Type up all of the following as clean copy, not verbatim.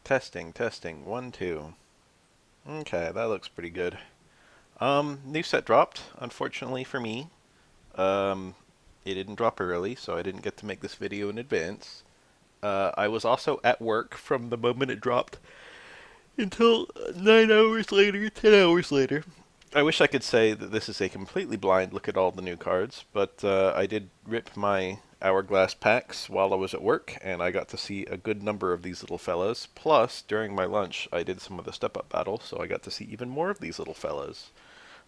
Testing, testing. 1, 2. Okay, that looks pretty good. New set dropped, unfortunately for me. Um, it didn't drop early, so I didn't get to make this video in advance. I was also at work from the moment it dropped until 9 hours later, 10 hours later. I wish I could say that this is a completely blind look at all the new cards, but I did rip my hourglass packs while I was at work, and I got to see a good number of these little fellas. Plus, during my lunch, I did some of the step-up battle, so I got to see even more of these little fellas.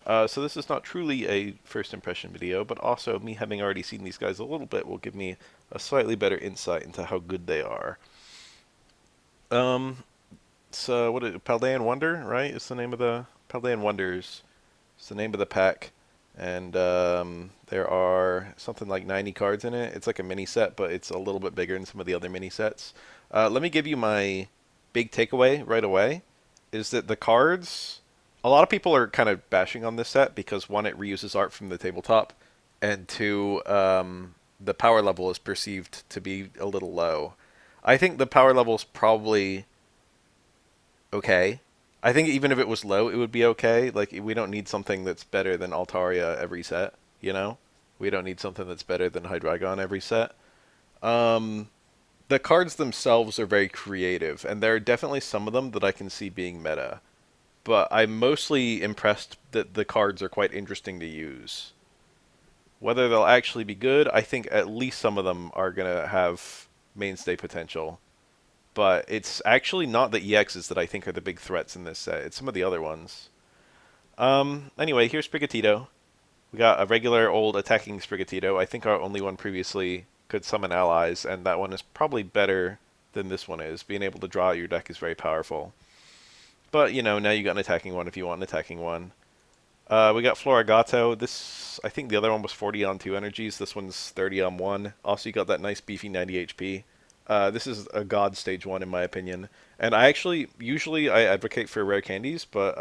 So this is not truly a first impression video, but also me having already seen these guys a little bit will give me a slightly better insight into how good they are. Um, so what is it? Paldean Wonder, right? Is the name of the Paldean Wonders. It's the name of the pack, and there are something like 90 cards in it. It's like a mini set, but it's a little bit bigger than some of the other mini sets. Let me give you my big takeaway right away, is that the cards, a lot of people are kind of bashing on this set because one, it reuses art from the tabletop, and two, the power level is perceived to be a little low. I think the power level is probably okay. I think even if it was low, it would be okay. Like we don't need something that's better than Altaria every set, you know? We don't need something that's better than Hydreigon every set. Um, the cards themselves are very creative, and there are definitely some of them that I can see being meta. But I'm mostly impressed that the cards are quite interesting to use. Whether they'll actually be good, I think at least some of them are gonna have mainstay potential. But it's actually not the EXs that I think are the big threats in this set. It's some of the other ones. Anyway, here's Sprigatito. We got a regular old attacking Sprigatito. I think our only one previously could summon allies, and that one is probably better than this one is. Being able to draw out your deck is very powerful. But, you know, now you got an attacking one if you want an attacking one. We got Florigato. This, I think the other one was 40 on 2 energies. This one's 30 on 1. Also, you got that nice beefy 90 HP. This is a god stage 1 in my opinion. And I actually, usually I advocate for rare candies, but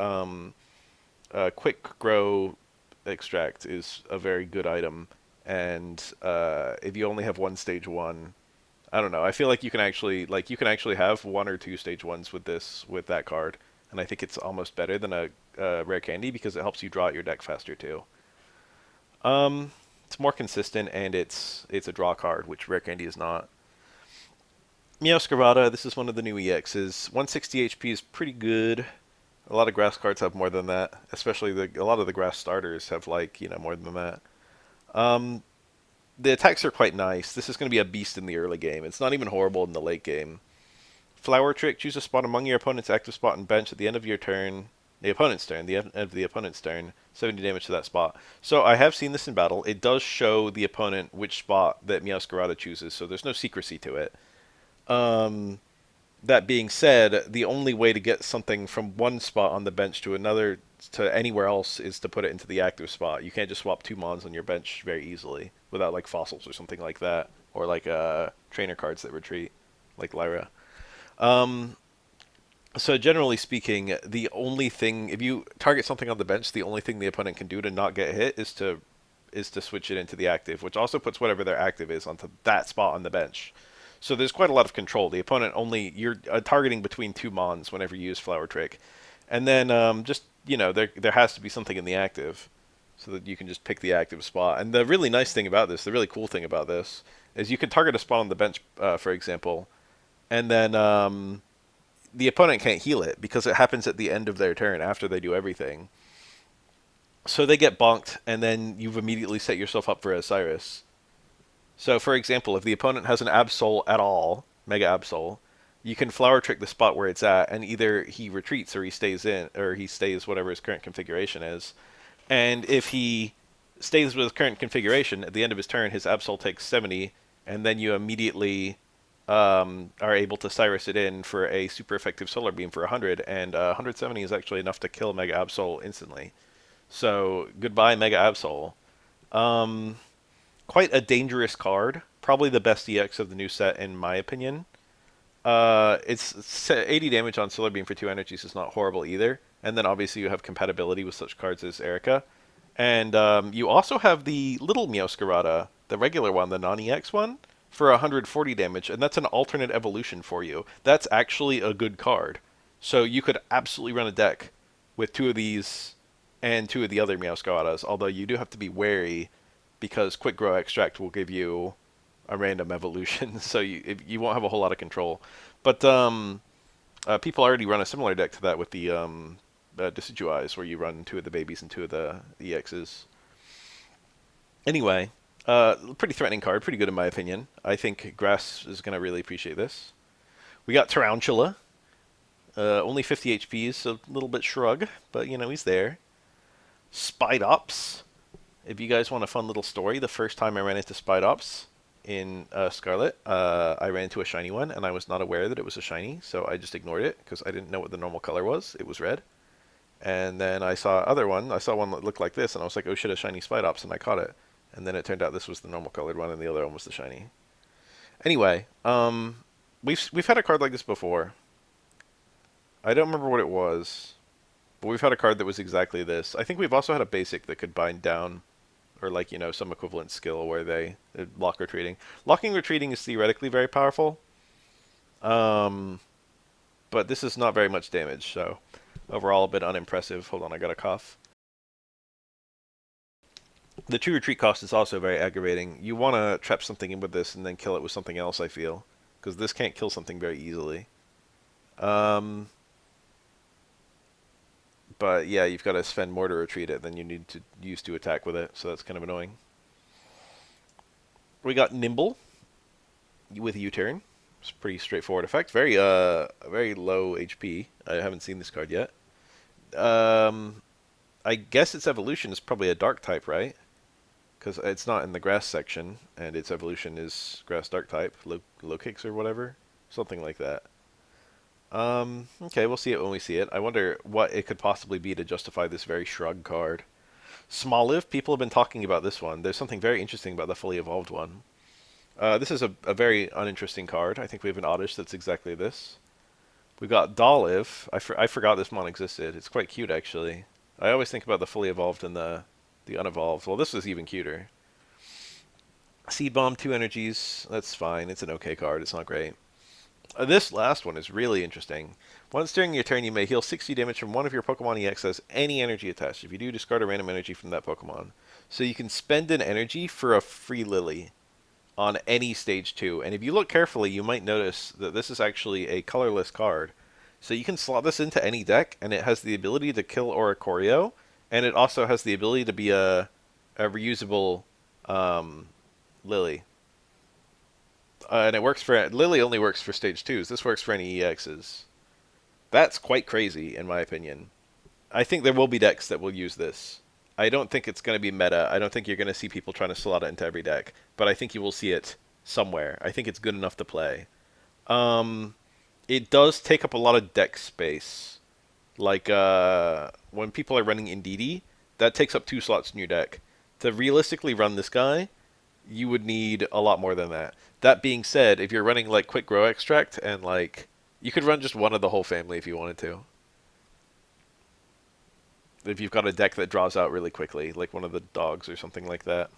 quick grow extract is a very good item. And if you only have one stage 1, I don't know. I feel like you can actually have 1 or 2 stage 1s with that card, and I think it's almost better than a rare candy because it helps you draw out your deck faster too. It's more consistent and it's a draw card, which rare candy is not. Meowscarada, this is one of the new EXs. 160 HP is pretty good. A lot of grass cards have more than that, especially a lot of the grass starters have more than that. Um, the attacks are quite nice. This is going to be a beast in the early game. It's not even horrible in the late game. Flower Trick, choose a spot among your opponent's active spot and bench at the end of your turn. The opponent's turn, the end of the opponent's turn, 70 damage to that spot. So I have seen this in battle. It does show the opponent which spot that Meowscarada chooses, so there's no secrecy to it. Um, that being said, the only way to get something from one spot on the bench to another to anywhere else is to put it into the active spot. You can't just swap 2 mons on your bench very easily without like fossils or something like that, or like trainer cards that retreat, like Lyra. Um, so generally speaking, the only thing if you target something on the bench, the only thing the opponent can do to not get hit is to switch it into the active, which also puts whatever their active is onto that spot on the bench. So there's quite a lot of control. The opponent you're targeting between 2 mons whenever you use Flower Trick, and then just there has to be something in the active, so that you can just pick the active spot. And the really nice thing about this, the really cool thing about this, is you can target a spot on the bench, for example, and then the opponent can't heal it because it happens at the end of their turn after they do everything. So they get bonked, and then you've immediately set yourself up for Osiris. So, for example, if the opponent has an Absol at all, Mega Absol, you can Flower Trick the spot where it's at, and either he retreats or he stays in, or he stays whatever his current configuration is. And if he stays with his current configuration, at the end of his turn, his Absol takes 70, and then you immediately are able to Cyrus it in for a super effective Solar Beam for 100, and 170 is actually enough to kill Mega Absol instantly. So, goodbye, Mega Absol. Um, Quite a dangerous card. Probably the best EX of the new set, in my opinion. It's 80 damage on Solar Beam for 2 energies is not horrible either. And then obviously you have compatibility with such cards as Erica. And you also have the little Meowscarada, the regular one, the non-EX one. for 140 damage, and that's an alternate evolution for you. That's actually a good card. So you could absolutely run a deck with two of these and two of the other Meowscarada, although you do have to be wary because Quick Grow Extract will give you a random evolution, so you won't have a whole lot of control. But people already run a similar deck to that with the Decidueyes, where you run two of the babies and two of the EXs. Anyway, pretty threatening card, pretty good in my opinion. I think Grass is going to really appreciate this. We got Tarantula. Only 50 HP is a little bit shrug, but you know, he's there. Spidops. If you guys want a fun little story, the first time I ran into Spidops in Scarlet, I ran into a shiny one, and I was not aware that it was a shiny, so I just ignored it because I didn't know what the normal color was. It was red. And then I saw one that looked like this, and I was like, oh shit, a shiny Spidops, and I caught it. And then it turned out this was the normal colored one, and the other one was the shiny. Anyway, we've had a card like this before. I don't remember what it was, but we've had a card that was exactly this. I think we've also had a basic that could bind down, or like, you know, some equivalent skill where they lock retreating. Locking retreating is theoretically very powerful, but this is not very much damage, so overall a bit unimpressive. Hold on, I got a cough. The true retreat cost is also very aggravating. You want to trap something in with this and then kill it with something else, I feel, because this can't kill something very easily. But yeah, you've got to spend more to retreat it than you need to use to attack with it, so that's kind of annoying. We got Nimble with U-turn. It's a pretty straightforward effect. Very low HP. I haven't seen this card yet. I guess its evolution is probably a dark type, right? Because it's not in the grass section, and its evolution is grass dark type, low kicks or whatever, something like that. Okay, we'll see it when we see it. I wonder what it could possibly be to justify this very shrug card. Small Live, people have been talking about this one. There's something very interesting about the fully evolved one. This is a very uninteresting card. I think we have an Oddish that's exactly this. We got Dolive. I forgot this mon existed. It's quite cute, actually. I always think about the fully evolved and the unevolved. Well, this is even cuter. Seed Bomb, 2 energies. That's fine. It's an okay card. It's not great. This last one is really interesting. Once during your turn, you may heal 60 damage from one of your Pokemon EX has any energy attached. If you do, discard a random energy from that Pokemon. So you can spend an energy for a free Lily on any stage 2. And if you look carefully, you might notice that this is actually a colorless card. So you can slot this into any deck, and it has the ability to kill Oricorio, and it also has the ability to be a reusable Lily. And it works for... Lily only works for stage 2s. This works for any EXs. That's quite crazy, in my opinion. I think there will be decks that will use this. I don't think it's going to be meta. I don't think you're going to see people trying to slot it into every deck. But I think you will see it somewhere. I think it's good enough to play. It does take up a lot of deck space. Like, when people are running Indeedee, that takes up 2 slots in your deck. To realistically run this guy, you would need a lot more than that. That being said, if you're running, like, Quick Grow Extract, and, like, you could run just one of the whole family if you wanted to. If you've got a deck that draws out really quickly, like one of the dogs or something like that.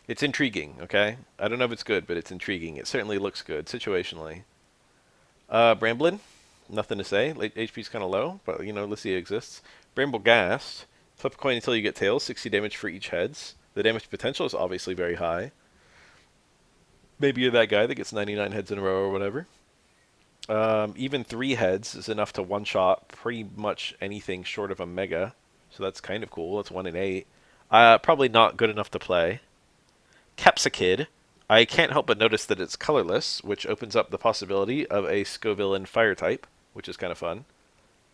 It's intriguing, okay? I don't know if it's good, but it's intriguing. It certainly looks good, situationally. Bramblin, nothing to say. HP's kind of low, but, you know, let's see it exists. Bramble-Gast, flip a coin until you get tails, 60 damage for each heads. The damage potential is obviously very high. Maybe you're that guy that gets 99 heads in a row or whatever. Even 3 heads is enough to one-shot pretty much anything short of a Mega. So that's kind of cool. That's 1 in 8. Probably not good enough to play. Capsakid. I can't help but notice that it's colorless, which opens up the possibility of a Scovillain fire type, which is kind of fun.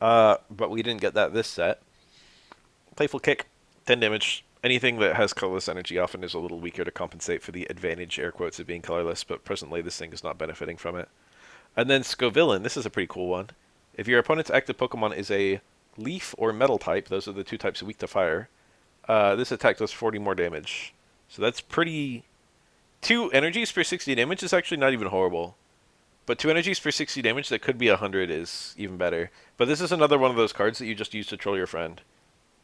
But we didn't get that this set. Playful Kick, 10 damage. Anything that has colorless energy often is a little weaker to compensate for the advantage, air quotes, of being colorless, but presently this thing is not benefiting from it. And then Scovillain, this is a pretty cool one. If your opponent's active Pokemon is a Leaf or Metal type, those are the 2 types weak to fire, this attack does 40 more damage. So that's pretty... 2 energies for 60 damage is actually not even horrible. But 2 energies for 60 damage that could be 100 is even better. But this is another one of those cards that you just use to troll your friend.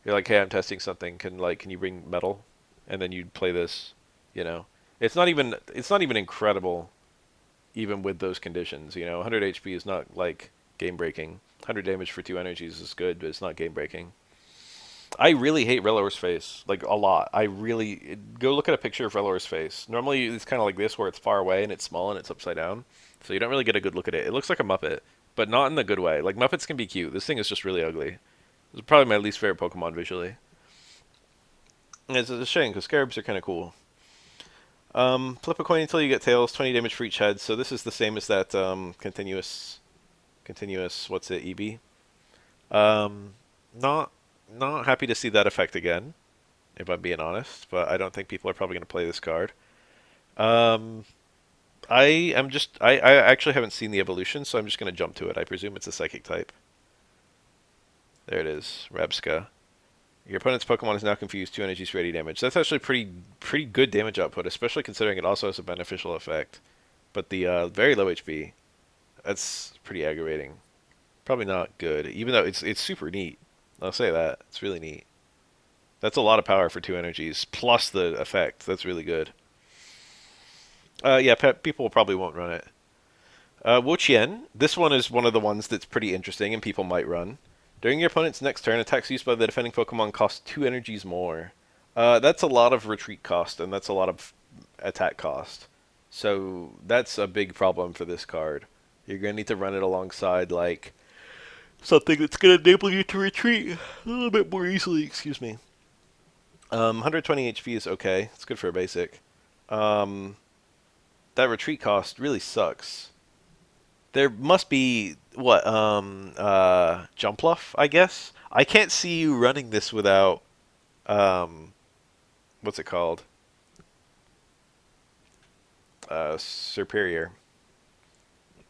You're like, hey, I'm testing something. Can you bring Metal? And then you play this, you know. It's not even incredible even with those conditions. 100 HP is not like game breaking. 100 damage for 2 energies is good, but it's not game breaking. I really hate Relor's face, like a lot. I really go look at a picture of Relor's face. Normally it's kind of like this, where it's far away and it's small and it's upside down, so you don't really get a good look at it. It looks like a Muppet, but not in the good way. Like Muppets can be cute. This thing is just really ugly. It's probably my least favorite Pokemon visually. And it's a shame because Scarabs are kind of cool. Flip a coin until you get tails. 20 damage for each head. So this is the same as that continuous. What's it? EB. Um, not not happy to see that effect again, if I'm being honest. But I don't think people are probably going to play this card. Um, I am just I actually haven't seen the evolution, so I'm just going to jump to it. I presume it's a psychic type. There it is, Rabska. Your opponent's Pokemon is now confused. 2 energies for 80 damage. That's actually pretty good damage output, especially considering it also has a beneficial effect. But the very low HP, that's pretty aggravating. Probably not good, even though it's super neat. I'll say that. It's really neat. That's a lot of power for 2 energies, plus the effect. That's really good. Yeah, people probably won't run it. Wo-Chien. This one is one of the ones that's pretty interesting and people might run. During your opponent's next turn, attacks used by the defending Pokemon cost 2 energies more. That's a lot of retreat cost, and that's a lot of attack cost. So that's a big problem for this card. You're going to need to run it alongside, like, something that's going to enable you to retreat a little bit more easily, excuse me. 120 HP is okay. It's good for a basic. Um, that retreat cost really sucks. There must be what Jumpluff, I guess. I can't see you running this without um what's it called? Superior.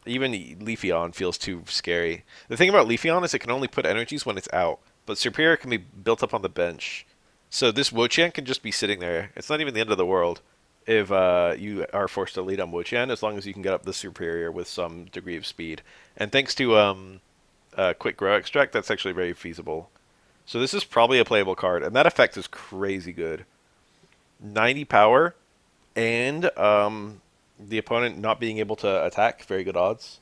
Even Leafeon feels too scary. The thing about Leafeon is it can only put energies when it's out, but Superior can be built up on the bench. So this Wo-Chien can just be sitting there. It's not even the end of the world if you are forced to lead on Wo-Chien, as long as you can get up the Superior with some degree of speed. And thanks to Quick Grow Extract, that's actually very feasible. So this is probably a playable card, and that effect is crazy good. 90 power, and the opponent not being able to attack, very good odds.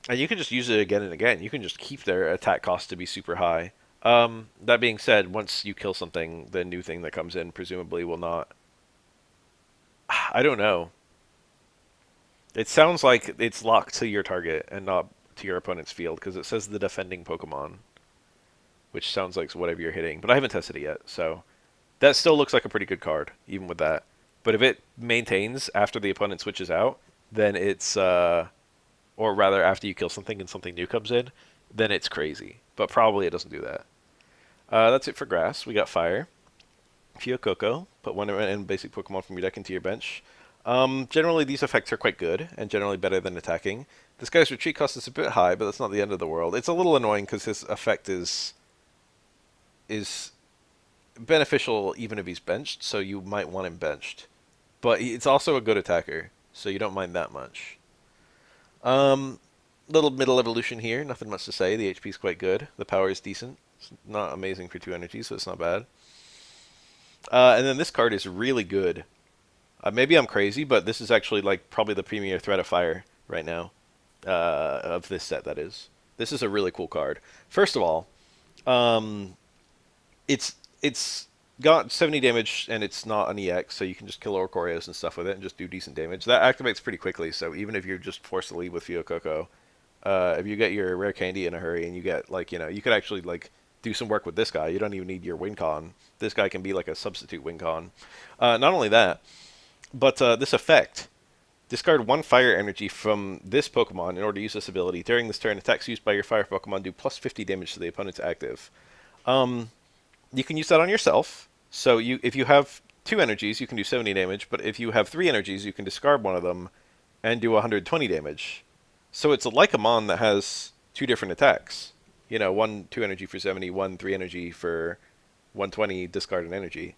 And you can just use it again and again. You can just keep their attack cost to be super high. That being said, once you kill something, the new thing that comes in presumably will not. I don't know. It sounds like it's locked to your target and not to your opponent's field because it says the defending Pokemon, which sounds like whatever you're hitting. But I haven't tested it yet, so that still looks like a pretty good card, even with that. But if it maintains after the opponent switches out, then it's, or rather after you kill something and something new comes in, then it's crazy. But probably it doesn't do that. That's it for grass. We got fire. Fuecoco. Put one in basic Pokemon from your deck into your bench. Generally, these effects are quite good and generally better than attacking. This guy's retreat cost is a bit high, but that's not the end of the world. It's a little annoying because his effect is beneficial even if he's benched, so you might want him benched. But it's also a good attacker, so you don't mind that much. Um, Little middle evolution here. Nothing much to say. The HP is quite good. The power is decent. It's not amazing for 2 energies, so it's not bad. And then this card is really good. Maybe I'm crazy, but this is actually like probably the premier threat of fire right now. Of this set, that is. This is a really cool card. First of all, um, it's got 70 damage and it's not an EX, so you can just kill Orcorios and stuff with it and just do decent damage. That activates pretty quickly, so even if you're just forced to leave with Fuecoco, if you get your rare candy in a hurry and you get like you could actually like do some work with this guy. You don't even need your Wincon. This guy can be like a substitute Wincon. Not only that, but this effect. Discard 1 fire energy from this Pokemon in order to use this ability. During this turn, attacks used by your fire Pokemon do plus 50 damage to the opponent's active. Um, you can use that on yourself. So if you have 2 energies, you can do 70 damage. But if you have 3 energies, you can discard one of them and do 120 damage. So it's like a Mon that has 2 different attacks. One 2 energy for 70, one 3 energy for 120, discard an energy.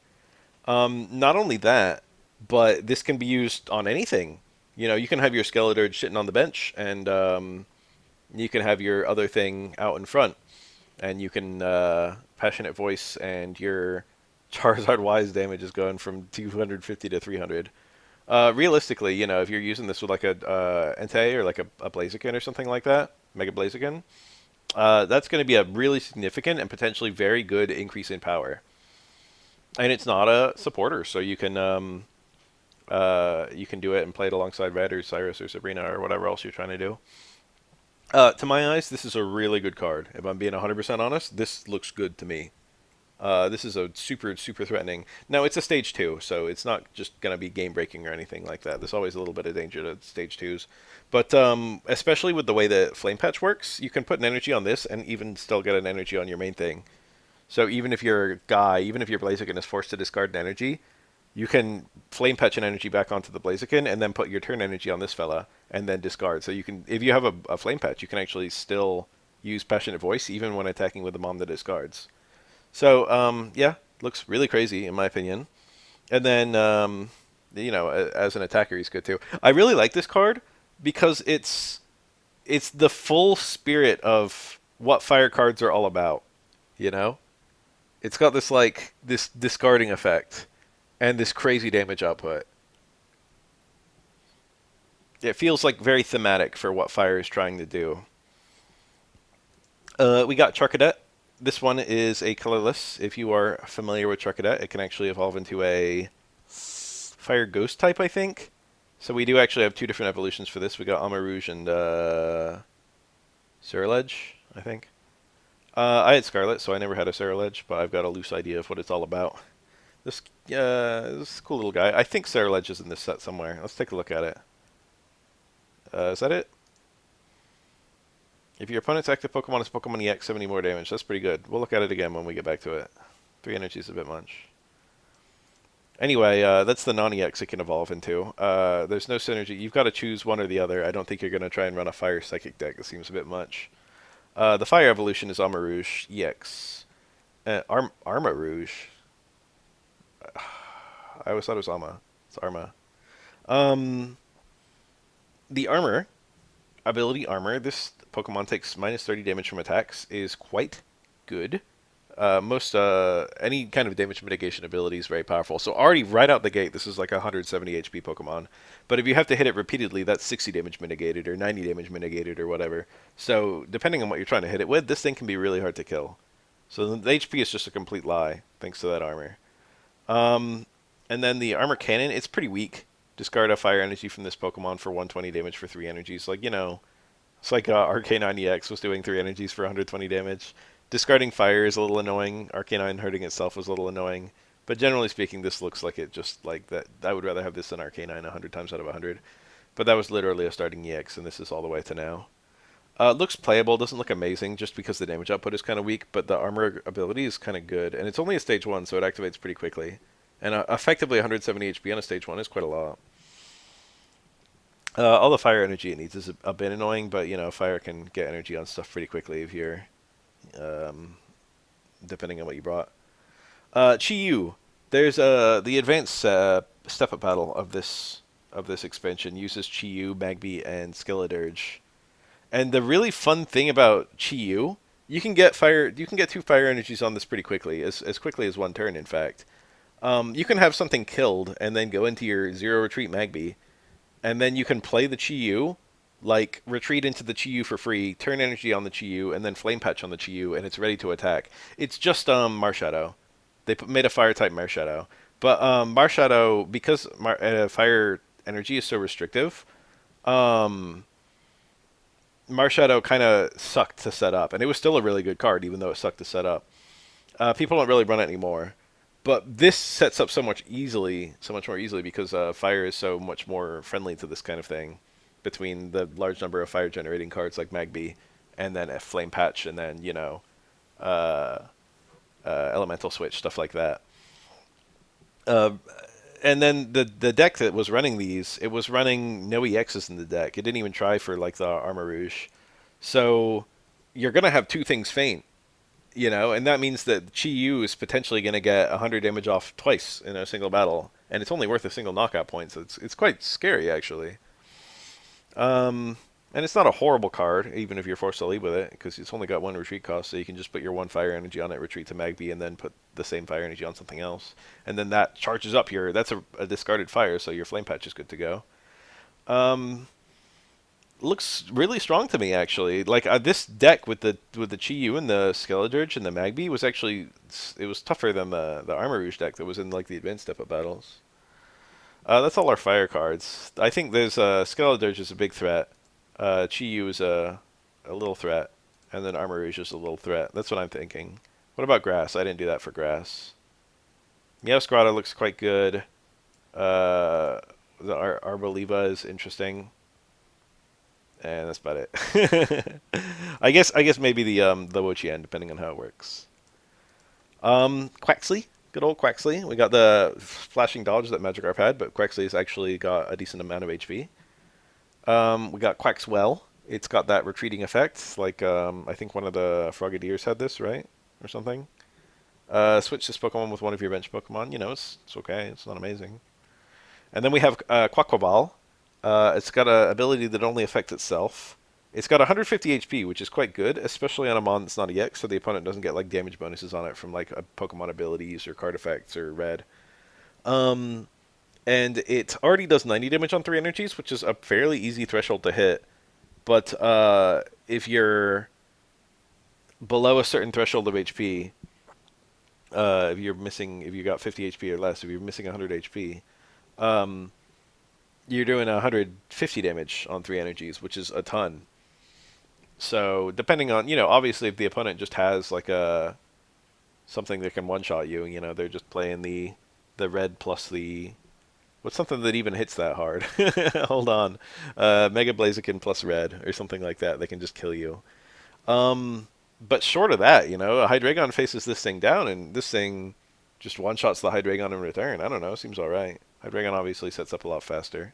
Not only that, but this can be used on anything. You can have your Skeleturge sitting on the bench, and you can have your other thing out in front, and you can Passionate Voice and your Charizard Wise damage is going from 250 to 300. Realistically, if you're using this with like a Entei or like a Blaziken or something like that, Mega Blaziken, that's going to be a really significant and potentially very good increase in power. And it's not a supporter, so you can do it and play it alongside Red or Cyrus or Sabrina or whatever else you're trying to do. To my eyes, this is a really good card. If I'm being 100% honest, this looks good to me. This is a super, super threatening. Now, it's a stage 2, so it's not just going to be game breaking or anything like that. There's always a little bit of danger to stage 2s. But especially with the way that Flame Patch works, you can put an energy on this and even still get an energy on your main thing. So even if your Blaziken is forced to discard an energy, you can Flame Patch an energy back onto the Blaziken and then put your turn energy on this fella and then discard. So you can, if you have a Flame Patch, you can actually still use Passionate Voice even when attacking with the Mom that discards. So, yeah, looks really crazy in my opinion. And then, as an attacker, he's good too. I really like this card because it's the full spirit of what fire cards are all about. You know, it's got this discarding effect and this crazy damage output. It feels like very thematic for what fire is trying to do. We got Charcadet. This one is a colorless. If you are familiar with Charcadet, it can actually evolve into a fire ghost type, I think. So we do actually have two different evolutions for this. We got Amarouge and Ceruledge, I think. I had Scarlet, so I never had a Ceruledge, but I've got a loose idea of what it's all about. This cool little guy. I think Ceruledge is in this set somewhere. Let's take a look at it. Is that it? If your opponent's active Pokemon is Pokemon EX, 70 more damage. That's pretty good. We'll look at it again when we get back to it. 3 energy is a bit much. Anyway, that's the non-EX it can evolve into. There's no synergy. You've got to choose one or the other. I don't think you're going to try and run a Fire Psychic deck. It seems a bit much. The Fire evolution is Amarouge EX. Armarouge? I always thought it was Ama. It's Arma. The Armor, ability Armor, this Pokemon takes minus 30 damage from attacks, is quite good. Any kind of damage mitigation ability is very powerful. So already right out the gate, this is like a 170 HP Pokemon. But if you have to hit it repeatedly, that's 60 damage mitigated or 90 damage mitigated or whatever. So depending on what you're trying to hit it with, this thing can be really hard to kill. So the HP is just a complete lie, thanks to that armor. And then the armor cannon, it's pretty weak. Discard a fire energy from this Pokemon for 120 damage for 3 energies. Like, it's like Arcanine EX was doing 3 energies for 120 damage. Discarding fire is a little annoying. Arcanine hurting itself was a little annoying. But generally speaking, this looks like it just like that. I would rather have this than Arcanine 100 times out of 100. But that was literally a starting EX, and this is all the way to now. Looks playable, doesn't look amazing just because the damage output is kind of weak, but the armor ability is kind of good. And it's only a stage 1, so it activates pretty quickly. And effectively 170 HP on a stage 1 is quite a lot. All the fire energy it needs is a bit annoying, but fire can get energy on stuff pretty quickly if you're, depending on what you brought. Chi-Yu, there's the advanced step-up battle of this expansion uses Chi-Yu, Magby, and Skeledirge. And the really fun thing about Chi-Yu, you can get 2 fire energies on this pretty quickly, as quickly as 1 turn, in fact. You can have something killed and then go into your zero retreat Magby. And then you can play the Chi-Yu, like retreat into the Chi-Yu for free, turn energy on the Chi-Yu, and then Flame Patch on the Chi-Yu, and it's ready to attack. It's just Marshadow. They made a fire type Marshadow. But Marshadow, because fire energy is so restrictive, Marshadow kind of sucked to set up. And it was still a really good card, even though it sucked to set up. People don't really run it anymore. But this sets up so much more easily because fire is so much more friendly to this kind of thing between the large number of fire generating cards like Magby and then a Flame Patch and then, Elemental Switch, stuff like that. And then the deck that was running these, it was running no EXs in the deck. It didn't even try for like the Armarouge. So you're going to have 2 things faint. And that means that Chi-Yu is potentially going to get 100 damage off twice in a single battle, and it's only worth a single knockout point, so it's quite scary, actually. And it's not a horrible card, even if you're forced to leave with it, because it's only got one retreat cost, so you can just put your one fire energy on it, retreat to Magby, and then put the same fire energy on something else. And then that charges up your... That's a discarded fire, so your Flame Patch is good to go. Um, Looks really strong to me, actually. Like, this deck with the Chi-Yu and the Skeledirge and the Magby was actually... It was tougher than the Armor Rouge deck that was in, like, the Advanced Step-Up battles. That's all our fire cards. I think there's Skeledirge is a big threat. Chi-Yu is a little threat, and then Armor Rouge is a little threat. That's what I'm thinking. What about Grass? I didn't do that for Grass. Meowscarada looks quite good. The Arboliva is interesting, and that's about it. I guess maybe the Wo-Chien, depending on how it works. Quaxley. Good old Quaxley. We got the flashing dodge that Magikarp had, but Quaxley's actually got a decent amount of HP. We got Quaxwell. It's got that retreating effect, like I think one of the Frogadiers had this, right? Or something. Switch this Pokemon with one of your bench Pokemon. You know, it's okay. It's not amazing. And then we have Quaquaval. It's got an ability that only affects itself. It's got 150 HP, which is quite good, especially on a mon that's not a EX, so the opponent doesn't get like damage bonuses on it from like Pokemon abilities or card effects or red. Um, and it already does 90 damage on 3 energies, which is a fairly easy threshold to hit. But if you're below a certain threshold of HP, if you got 50 HP or less, if you're missing 100 HP, um, you're doing 150 damage on 3 energies, which is a ton. So depending on, obviously if the opponent just has like a something that can one-shot you, they're just playing the red plus the... What's something that even hits that hard? Hold on. Mega Blaziken plus red or something like that. They can just kill you. But short of that, a Hydreigon faces this thing down, and this thing just one-shots the Hydreigon in return. I don't know. Seems alright. Hydreigon obviously sets up a lot faster.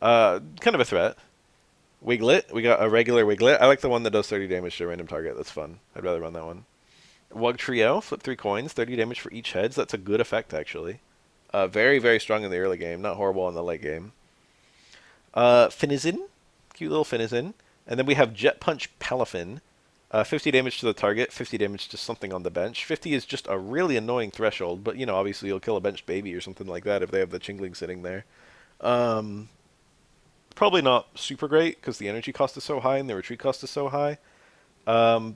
Kind of a threat. Wiglet. We got a regular Wiglet. I like the one that does 30 damage to a random target. That's fun. I'd rather run that one. Wugtrio. Flip 3 coins. 30 damage for each heads. That's a good effect, actually. Very, very strong in the early game. Not horrible in the late game. Finizen. Cute little Finizen. And then we have Jet Punch Palafin. 50 damage to the target, 50 damage to something on the bench. 50 is just a really annoying threshold, but, obviously you'll kill a bench baby or something like that if they have the Chingling sitting there. Probably not super great, because the energy cost is so high and the retreat cost is so high. But,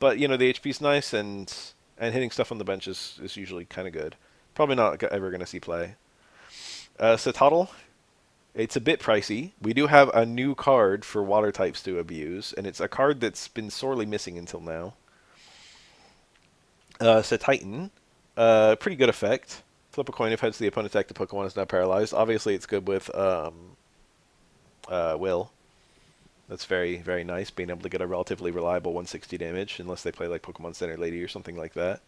the HP's nice, and hitting stuff on the bench is usually kind of good. Probably not ever going to see play. Citadel. It's a bit pricey. We do have a new card for water types to abuse, and it's a card that's been sorely missing until now. Titan. Pretty good effect. Flip a coin if heads the opponent's active Pokemon is now paralyzed. Obviously, it's good with Will. That's very, very nice, being able to get a relatively reliable 160 damage, unless they play like Pokemon Center Lady or something like that.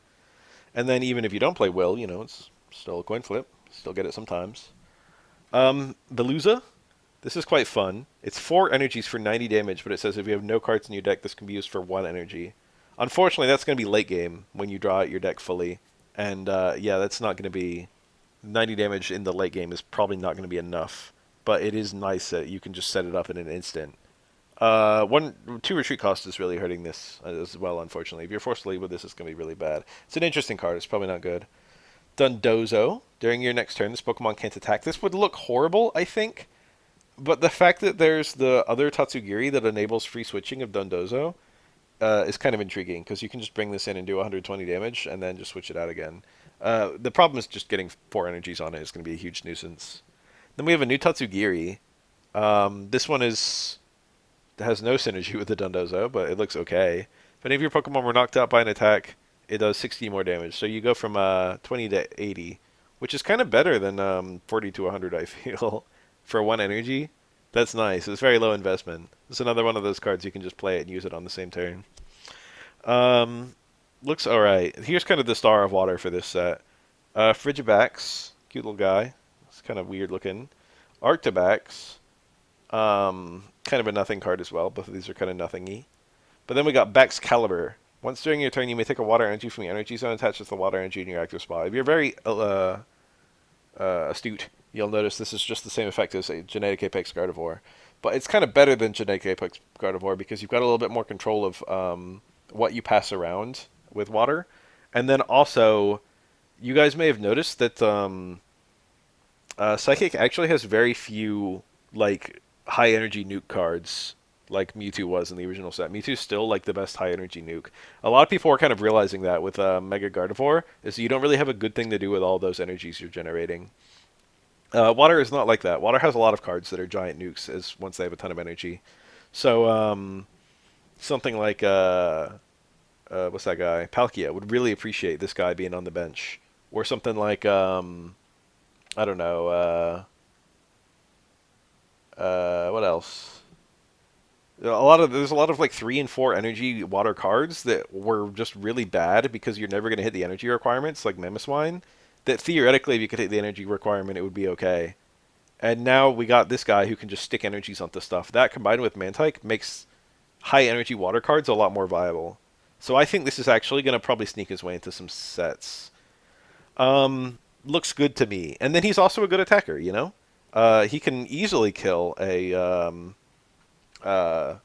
And then even if you don't play Will, it's still a coin flip. Still get it sometimes. Veluza. This is quite fun. It's 4 energies for 90 damage, but it says if you have no cards in your deck, this can be used for 1 energy. Unfortunately, that's going to be late game when you draw out your deck fully. And, yeah, that's not going to be... 90 damage in the late game is probably not going to be enough. But it is nice that you can just set it up in an instant. 2 retreat cost is really hurting this as well, unfortunately. If you're forced to leave with this, it's going to be really bad. It's an interesting card. It's probably not good. Dundozo. During your next turn, this Pokemon can't attack. This would look horrible, I think. But the fact that there's the other Tatsugiri that enables free switching of Dundozo is kind of intriguing, because you can just bring this in and do 120 damage and then just switch it out again. The problem is just getting 4 energies on it is going to be a huge nuisance. Then we have a new Tatsugiri. This one has no synergy with the Dundozo, but it looks okay. If any of your Pokemon were knocked out by an attack, it does 60 more damage. So you go from 20 to 80, which is kind of better than 40 to 100, I feel, for 1 energy. That's nice. It's very low investment. It's another one of those cards you can just play it and use it on the same turn. Looks alright. Here's kind of the star of water for this set. Frigibax, cute little guy. It's kind of weird looking. Arctibax, kind of a nothing card as well. Both of these are kind of nothingy. But then we got Baxcalibur. Once during your turn, you may take a water energy from your energy zone attached to the water energy in your active spot. If you're very astute, you'll notice this is just the same effect as a Genetic Apex Gardevoir. but it's kind of better than Genetic Apex Gardevoir because you've got a little bit more control of what you pass around with water. And then also, you guys may have noticed that Psychic actually has very few like high energy nuke cards like Mewtwo was in the original set. Mewtwo's still like the best high energy nuke. A lot of people are kind of realizing that with Mega Gardevoir is you don't really have a good thing to do with all those energies you're generating. Water is not like that. Water has a lot of cards that are giant nukes as once they have a ton of energy. So something like what's that guy? Palkia would really appreciate this guy being on the bench, or something like I don't know. What else? There's a lot of like 3 and 4 energy water cards that were just really bad because you're never going to hit the energy requirements, like Mamoswine. That theoretically, if you could hit the energy requirement, it would be okay. And now we got this guy who can just stick energies onto stuff. That combined with Mantike makes high energy water cards a lot more viable. So I think this is actually going to probably sneak his way into some sets. Looks good to me. And then he's also a good attacker, you know? He can easily kill a uh,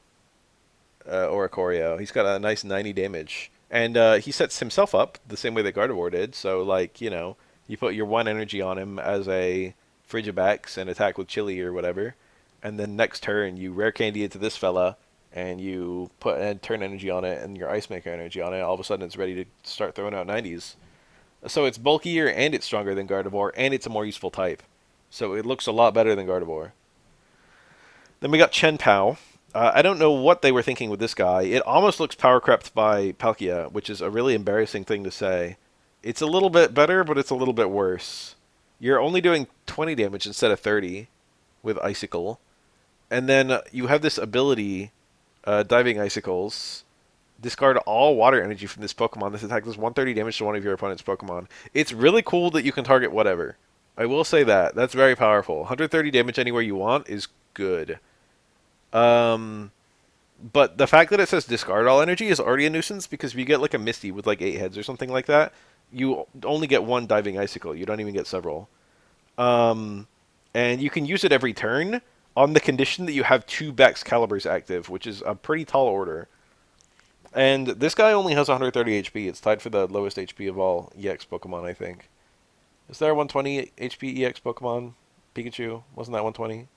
Oricorio. He's got a nice 90 damage. And he sets himself up the same way that Gardevoir did. So, like, you know, you put your 1 energy on him as a Frigibax and attack with Chili or whatever. And then next turn, you Rare Candy into this fella, and you put and turn energy on it and your Ice Maker energy on it. All of a sudden, it's ready to start throwing out 90s. So it's bulkier and it's stronger than Gardevoir, and it's a more useful type. So it looks a lot better than Gardevoir. Then we got Chen Pao. I don't know what they were thinking with this guy. It almost looks power crept by Palkia, which is a really embarrassing thing to say. It's a little bit better, but it's a little bit worse. You're only doing 20 damage instead of 30 with Icicle. And then you have this ability, Diving Icicles. Discard all water energy from this Pokemon. This attack does 130 damage to one of your opponent's Pokemon. It's really cool that you can target whatever. I will say that. That's very powerful. 130 damage anywhere you want is good. But the fact that it says discard all energy is already a nuisance because if you get like a Misty with like 8 heads or something like that, you only get 1 Diving Icicle. You don't even get several. Um, and you can use it every turn on the condition that you have 2 Bex Calibers active, which is a pretty tall order. And this guy only has 130 HP. It's tied for the lowest HP of all EX Pokemon, I think. Is there a 120 HP EX Pokemon? Pikachu? Wasn't that 120?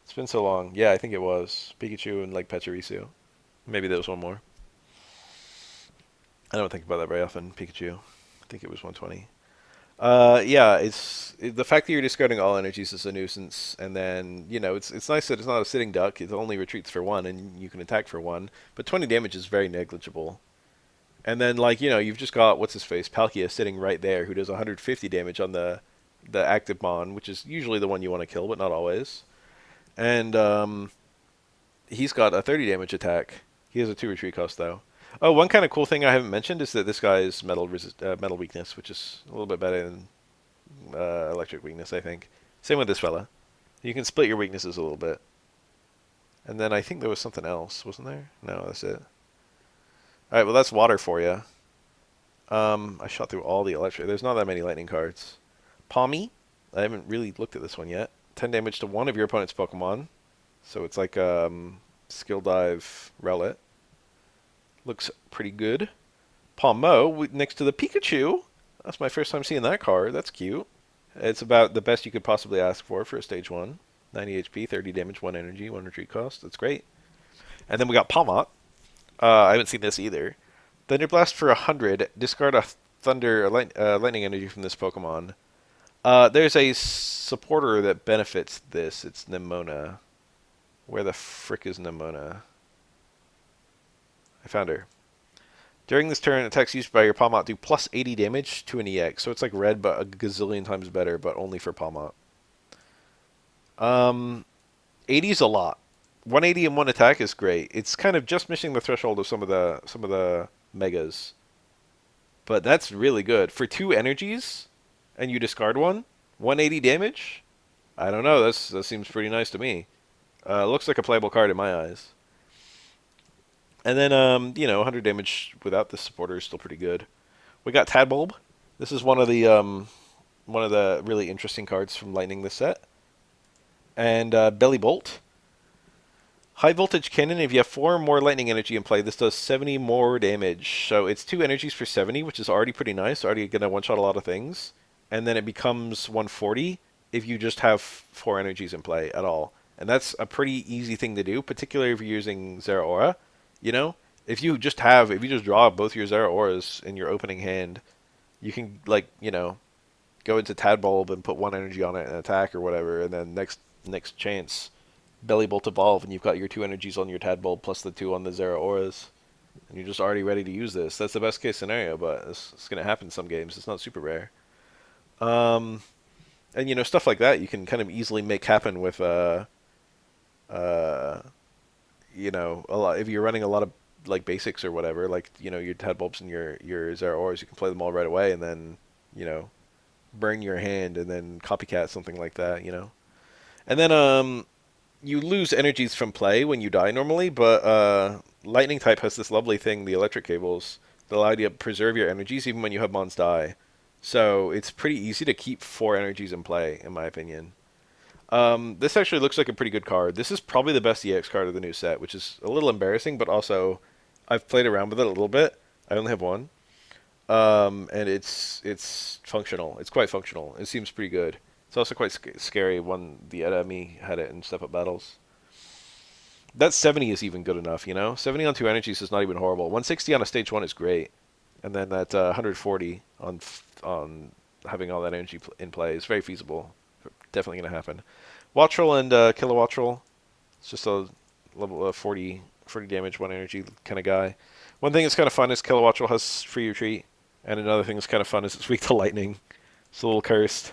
It's been so long. Yeah, I think it was. Pikachu and like Pachirisu. Maybe there was one more. I don't think about that very often. Pikachu. I think it was 120. Yeah, the fact that you're discarding all energies is a nuisance, and then it's nice that it's not a sitting duck. It only retreats for 1, and you can attack for 1. But 20 damage is very negligible. And then you've just got what's his face Palkia sitting right there, who does 150 damage on the active Mon, which is usually the one you want to kill, but not always. And he's got a 30 damage attack. He has a 2 retreat cost though. Oh, one kind of cool thing I haven't mentioned is that this guy's metal weakness, which is a little bit better than electric weakness, I think. Same with this fella. You can split your weaknesses a little bit. And then I think there was something else, wasn't there? No, that's it. Alright, well that's water for you. I shot through all the electric. There's not that many lightning cards. Palmy. I haven't really looked at this one yet. 10 damage to one of your opponent's Pokemon. So it's like Skill Dive Rowlet. Looks pretty good. Palmo next to the Pikachu. That's my first time seeing that card. That's cute. It's about the best you could possibly ask for a stage 1. 90 HP, 30 damage, 1 energy, 1 retreat cost. That's great. And then we got Palmot. I haven't seen this either. Thunder Blast for 100. Discard a lightning energy from this Pokemon. There's a supporter that benefits this. It's Nemona. Where the frick is Nemona? I found her. During this turn, attacks used by your Palmot do plus 80 damage to an EX. So it's like red, but a gazillion times better, but only for Palmot. 80 is a lot. 180 in one attack is great. It's kind of just missing the threshold of some of the megas. But that's really good. For 2 energies, and you discard 1, 180 damage? I don't know. That seems pretty nice to me. Looks like a playable card in my eyes. And then, 100 damage without the supporter is still pretty good. We got Tadbulb. This is one of the really interesting cards from Lightning this set. And Belly Bolt. High voltage cannon, if you have 4 more lightning energy in play, this does 70 more damage. So it's 2 energies for 70, which is already pretty nice. Already going to one-shot a lot of things. And then it becomes 140 if you just have 4 energies in play at all. And that's a pretty easy thing to do, particularly if you're using Zera Aura. You know? If you just draw both your Zera Auras in your opening hand, you can, like, go into Tadbulb and put 1 energy on it and attack or whatever, and then next chance Belly Bolt evolve, and you've got your 2 energies on your Tadbulb plus the 2 on the Zera Auras, and you're just already ready to use this. That's the best case scenario, but it's going to happen in some games. It's not super rare. Um, and stuff like that you can kind of easily make happen with uh, a lot. If you're running a lot of like basics or whatever, like your Tadbulbs and your Zera Auras, you can play them all right away, and then burn your hand and then copycat something like that. And then you lose energies from play when you die normally, but Lightning type has this lovely thing, the electric cables, that allow you to preserve your energies even when you have mons die. So it's pretty easy to keep 4 energies in play, in my opinion. This actually looks like a pretty good card. This is probably the best EX card of the new set, which is a little embarrassing, but also I've played around with it a little bit. I only have one. And it's functional. It's quite functional. It seems pretty good. It's also quite scary when the enemy had it in step-up battles. That 70 is even good enough, 70 on 2 energies is not even horrible. 160 on a stage 1 is great. And then that 140 on having all that energy in play is very feasible. Definitely going to happen. Wattrel and Kilowattrel. It's just a level 40 damage, 1 energy kind of guy. One thing that's kind of fun is Kilowattrel has free retreat. And another thing that's kind of fun is it's weak to lightning. It's a little cursed.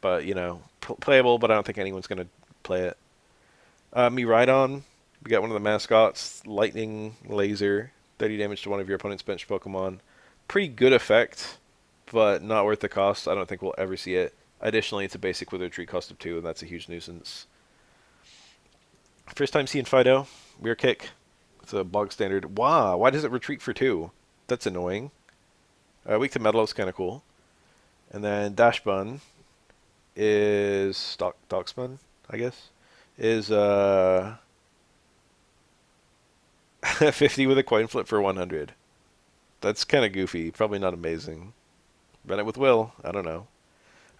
But, playable, but I don't think anyone's going to play it. Miraidon, we got one of the mascots. Lightning Laser. 30 damage to one of your opponent's bench Pokemon. Pretty good effect, but not worth the cost. I don't think we'll ever see it. Additionally, it's a basic with a retreat cost of 2, and that's a huge nuisance. First time seeing Fido. Rear kick. It's a bog standard. Wow, why does it retreat for 2? That's annoying. Weak to metal is kind of cool. And then Dash Bun is Doxbun, I guess. Is 50 with a coin flip for 100. That's kind of goofy. Probably not amazing. Run it with Will. I don't know.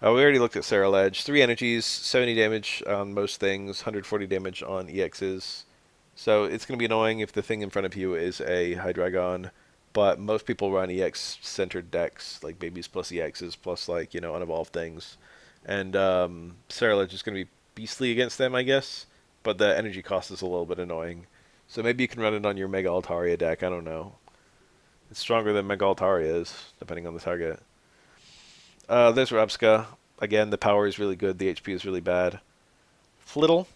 We already looked at Sarah Ledge. 3 energies, 70 damage on most things, 140 damage on EXs. So it's going to be annoying if the thing in front of you is a Hydreigon, but most people run EX-centered decks, like babies plus EXs plus, like, unevolved things. And Sarah Ledge is going to be beastly against them, I guess, but the energy cost is a little bit annoying. So maybe you can run it on your Mega Altaria deck, I don't know. It's stronger than Mega Altaria is, depending on the target. There's Rabska. Again, the power is really good, the HP is really bad. Flittle.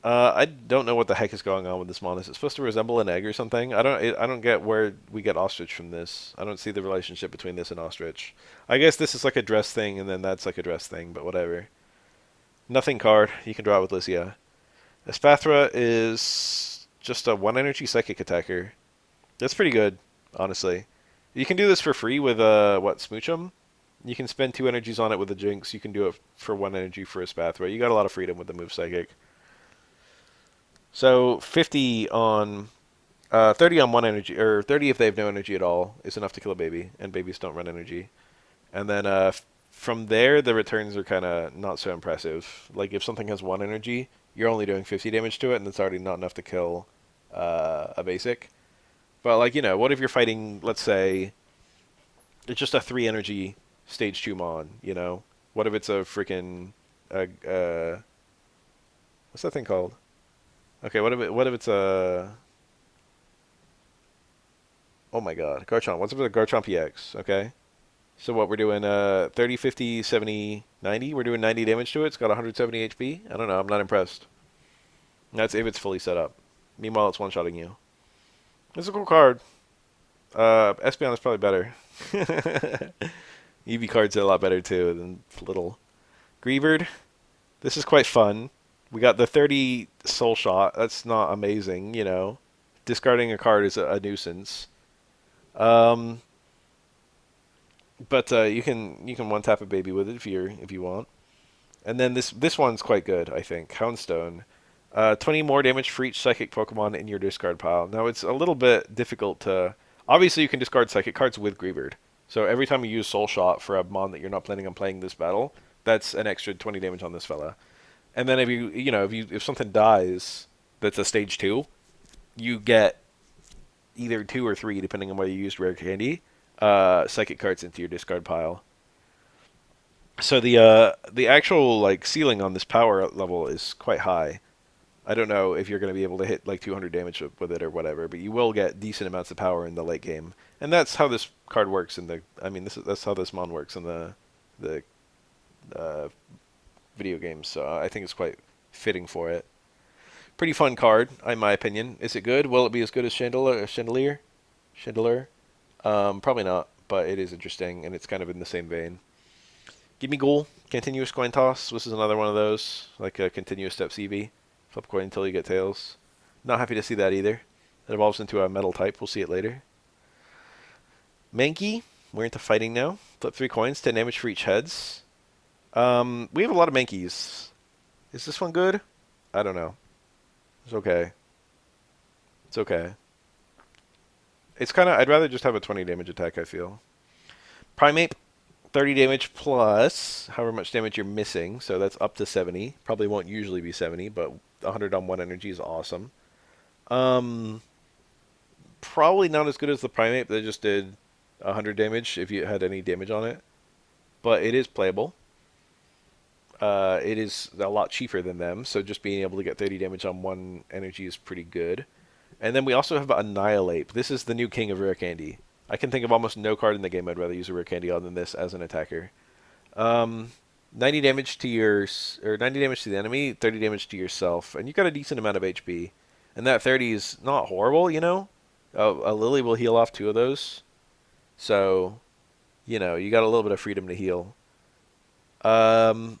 I don't know what the heck is going on with this mon. Is it supposed to resemble an egg or something? I don't get where we get Ostrich from this. I don't see the relationship between this and Ostrich. I guess this is like a dress thing, and then that's like a dress thing, but whatever. Nothing card. You can draw it with Lysia. Espathra is just a 1 energy psychic attacker. That's pretty good, honestly. You can do this for free with Smoochum? You can spend 2 energies on it with a Jinx. You can do it for 1 energy for Espathra. You got a lot of freedom with the move Psychic. So 50 on 30 on 1 energy, or 30 if they have no energy at all, is enough to kill a baby, and babies don't run energy. And then from there, the returns are kind of not so impressive. Like if something has 1 energy, you're only doing 50 damage to it, and it's already not enough to kill a basic. But like, what if you're fighting, let's say, it's just a 3 energy stage 2 mon, What if it's a freaking what's that thing called? Okay, what if it's a oh my god, Garchomp. What's if it's a Garchomp EX, okay? So what we're doing 30, 50, 70, 90. We're doing 90 damage to it. It's got 170 HP. I don't know. I'm not impressed. That's if it's fully set up. Meanwhile, it's one-shotting you. It's a cool card. Espeon is probably better. EV cards are a lot better too than Little. Greavard. This is quite fun. We got the 30 Soul Shot. That's not amazing, Discarding a card is a nuisance. But you can one tap a baby with it if you want. And then this one's quite good, I think. Houndstone. 20 more damage for each psychic Pokemon in your discard pile. Now it's a little bit difficult to. Obviously, you can discard psychic cards with Greavard. So every time you use Soul Shot for a mon that you're not planning on playing this battle, that's an extra 20 damage on this fella. And then if something dies that's a stage 2, you get either 2 or 3, depending on whether you used rare candy, psychic cards into your discard pile. So the actual like ceiling on this power level is quite high. I don't know if you're going to be able to hit like 200 damage with it or whatever, but you will get decent amounts of power in the late game, and that's how this card works in the. I mean, that's how this mon works in the uh, video games. So I think it's quite fitting for it. Pretty fun card, in my opinion. Is it good? Will it be as good as Chandelier? Probably not, but it is interesting, and it's kind of in the same vein. Give me Ghoul. Continuous coin toss. This is another one of those, like a continuous steps EV. Flip coin until you get tails. Not happy to see that either. It evolves into a metal type. We'll see it later. Mankey. We're into fighting now. Flip 3 coins. 10 damage for each heads. We have a lot of Mankeys. Is this one good? I don't know. It's okay. It's okay. It's kind of. I'd rather just have a 20 damage attack, I feel. Primeape. 30 damage plus however much damage you're missing, so that's up to 70. Probably won't usually be 70, but 100 on 1 energy is awesome. Probably not as good as the Primeape that just did 100 damage if you had any damage on it, but it is playable. It is a lot cheaper than them, so just being able to get 30 damage on 1 energy is pretty good. And then we also have Annihilate. This is the new king of rare candy. I can think of almost no card in the game I'd rather use a rare candy on than this as an attacker. 90 damage to 90 damage to the enemy, 30 damage to yourself, and you've got a decent amount of HP. And that 30 is not horrible, you know. A Lily will heal off 2 of those, so you got a little bit of freedom to heal. That's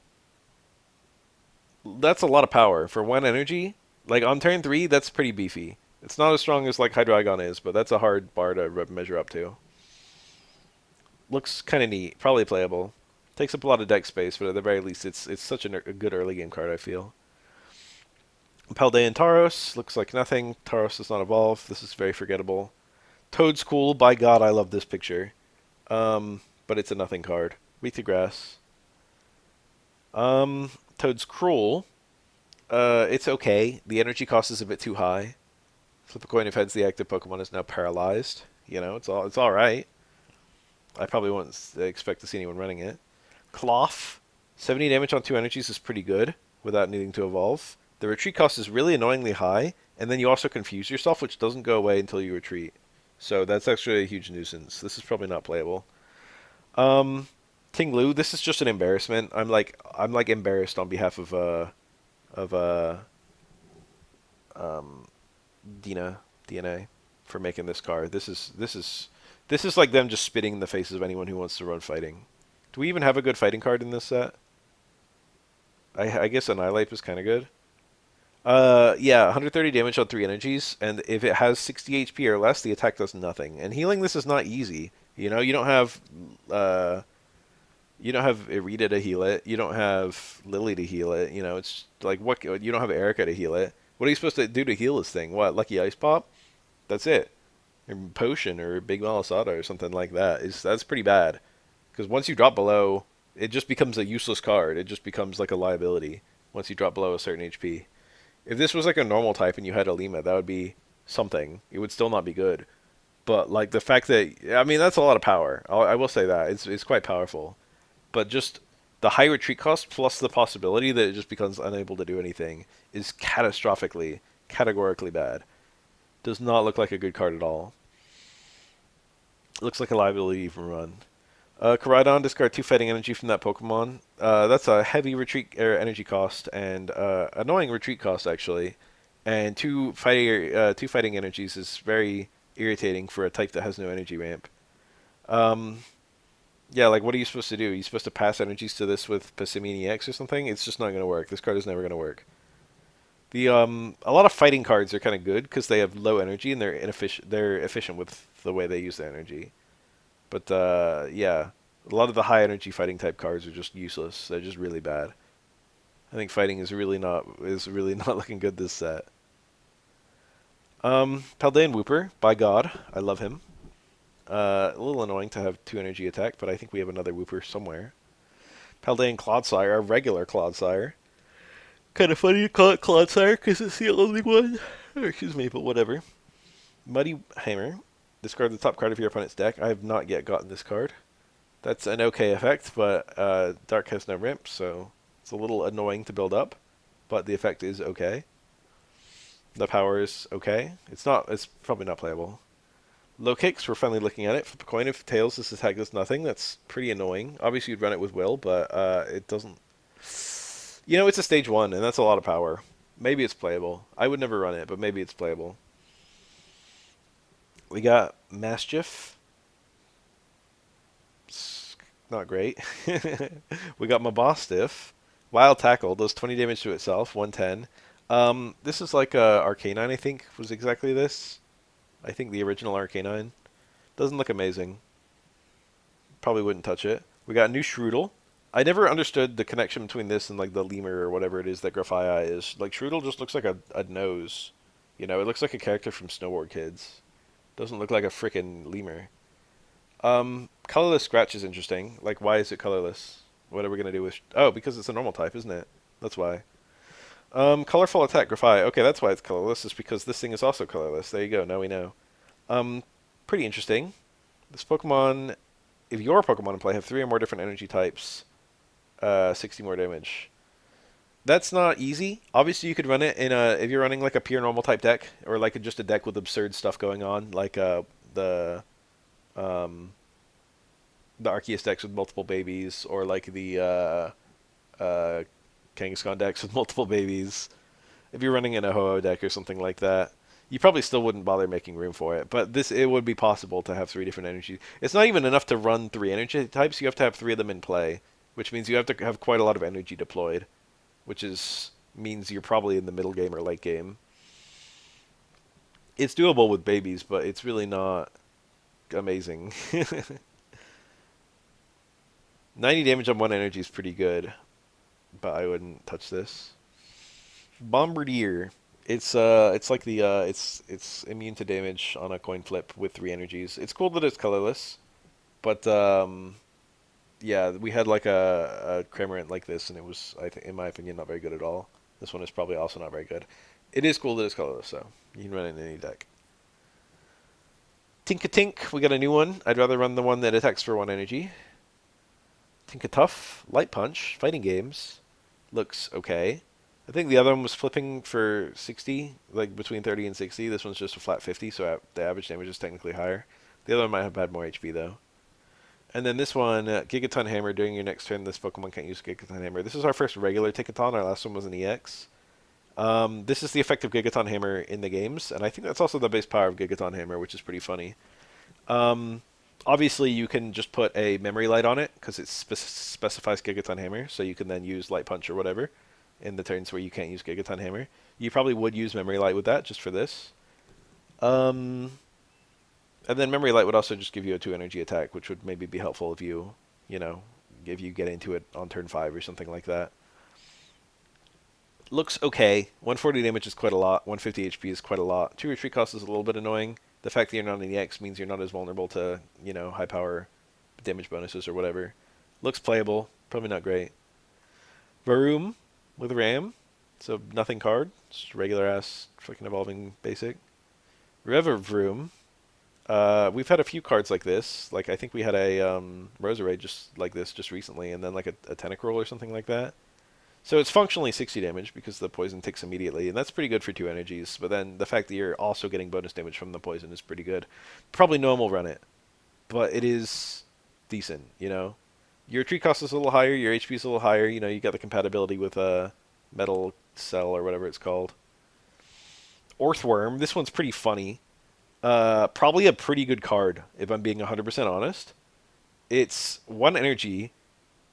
a lot of power for 1 energy. Like on turn 3, that's pretty beefy. It's not as strong as like Hydreigon is, but that's a hard bar to measure up to. Looks kind of neat. Probably playable. Takes up a lot of deck space, but at the very least, it's such a good early game card, I feel. Paldean Tauros. Looks like nothing. Tauros does not evolve. This is very forgettable. Toad's cool. By God, I love this picture. But it's a nothing card. Wheat to Grass. Toad's cruel. It's okay. The energy cost is a bit too high. Flip a coin if heads. The active Pokemon is now paralyzed. It's all right. I probably won't expect to see anyone running it. Cloth. 70 damage on 2 energies is pretty good without needing to evolve. The retreat cost is really annoyingly high, and then you also confuse yourself, which doesn't go away until you retreat. So that's actually a huge nuisance. This is probably not playable. Ting Lu. This is just an embarrassment. I'm like embarrassed on behalf of DNA for making this card. This is like them just spitting in the faces of anyone who wants to run fighting. Do we even have a good fighting card in this set? I guess Annihilate is kind of good. Yeah, 130 damage on 3 energies, and if it has 60 HP or less, the attack does nothing. And healing this is not easy. You don't have Irida to heal it. You don't have Lily to heal it. It's like what you don't have Erica to heal it. What are you supposed to do to heal this thing? What, Lucky Ice Pop? That's it. Or Potion or Big Malasada or something like that. That's pretty bad. Because once you drop below, it just becomes a useless card. It just becomes like a liability once you drop below a certain HP. If this was like a normal type and you had Alima, that would be something. It would still not be good. But like the fact that, I mean, that's a lot of power. I will say that. It's quite powerful. But just the high retreat cost plus the possibility that it just becomes unable to do anything is categorically bad. Does not look like a good card at all. Looks like a liability from run. Koraidon, discard 2 fighting energy from that Pokemon. That's a heavy retreat energy cost and annoying retreat cost actually. And two fighting energies is very irritating for a type that has no energy ramp. Yeah, like what are you supposed to do? Are you supposed to pass energies to this with Passimini X or something? It's just not going to work. This card is never going to work. A lot of fighting cards are kind of good because they have low energy and they're inefficient. They're efficient with the way they use their energy. But yeah, a lot of the high energy fighting type cards are just useless. They're just really bad. I think fighting is really not looking good this set. Paldean Wooper, by God, I love him. A little annoying to have 2 energy attack, but I think we have another Wooper somewhere. Paldean Clodsire, a regular Clodsire. Kind of funny to call it Clodsire because it's the only one. Excuse me, but whatever. Muddy Hammer. Discard the top card of your opponent's deck. I have not yet gotten this card. That's an okay effect, but Dark has no ramp, so it's a little annoying to build up. But the effect is okay. The power is okay. It's probably not playable. Low kicks, we're finally looking at it. Flip a coin. If tails, this attack does nothing. That's pretty annoying. Obviously, you'd run it with will, but it doesn't. You know, it's a stage 1, and that's a lot of power. Maybe it's playable. I would never run it, but maybe it's playable. We got Mischief. It's not great. We got Mabostiff. Wild Tackle does 20 damage to itself, 110. This is like Arcanine, I think, was exactly this. I think the original Arcanine. Doesn't look amazing. Probably wouldn't touch it. We got new Shroodle. I never understood the connection between this and like the lemur or whatever it is that Grafaiai is. Like Shroodle just looks like a nose. You know, it looks like a character from Snowboard Kids. Doesn't look like a frickin' lemur. Colorless Scratch is interesting. Like, why is it colorless? What are we gonna do with? Oh, because it's a normal type, isn't it? That's why. Colorful Attack Grafaiai. Okay, that's why it's colorless. Is because this thing is also colorless. There you go. Now we know. Pretty interesting. This Pokemon, if your Pokemon in play have 3 or more different energy types, 60 more damage. That's not easy. Obviously, you could run it in if you're running like a pure normal type deck, or like just a deck with absurd stuff going on, like um, the Arceus decks with multiple babies, or like the Kangaskhan decks with multiple babies. If you're running in a Ho-Oh deck or something like that, you probably still wouldn't bother making room for it. But it would be possible to have 3 different energies. It's not even enough to run 3 energy types. You have to have 3 of them in play, which means you have to have quite a lot of energy deployed, which means you're probably in the middle game or late game. It's doable with babies, but it's really not amazing. 90 damage on 1 energy is pretty good, but I wouldn't touch this. Bombardier. It's like it's immune to damage on a coin flip with 3 energies. It's cool that it's colorless, but yeah, we had like a Cramorant like this, and it was, in my opinion, not very good at all. This one is probably also not very good. It is cool that it's colorless, so you can run it in any deck. Tinkatink, we got a new one. I'd rather run the one that attacks for 1 energy. Tinkatuff, Light Punch, fighting games. Looks okay. I think the other one was flipping for 60, like between 30 and 60. This one's just a flat 50, so the average damage is technically higher. The other one might have had more HP, though. And then this one, Gigaton Hammer. During your next turn, this Pokemon can't use Gigaton Hammer. This is our first regular Tinkaton. Our last one was an EX. This is the effect of Gigaton Hammer in the games, and I think that's also the base power of Gigaton Hammer, which is pretty funny. Obviously, you can just put a Memory Light on it, because it specifies Gigaton Hammer, so you can then use Light Punch or whatever in the turns where you can't use Gigaton Hammer. You probably would use Memory Light with that, just for this. And then Memory Light would also just give you a 2 energy attack, which would maybe be helpful if if you get into it on turn 5 or something like that. Looks okay. 140 damage is quite a lot. 150 HP is quite a lot. 2 retreat cost is a little bit annoying. The fact that you're not an EX means you're not as vulnerable to, high power damage bonuses or whatever. Looks playable. Probably not great. Varoom with Ram. So nothing card. Just regular ass freaking evolving basic. Revavroom. We've had a few cards like this. Like I think we had a Roserade just like this just recently, and then like a Tentacruel or something like that. So it's functionally 60 damage because the poison ticks immediately, and that's pretty good for 2 energies. But then the fact that you're also getting bonus damage from the poison is pretty good. Probably no one will run it, but it is decent, Your tree cost is a little higher, your HP is a little higher, you got the compatibility with a Metal Cell or whatever it's called. Orthworm, this one's pretty funny. Probably a pretty good card, if I'm being 100% honest. It's 1 energy,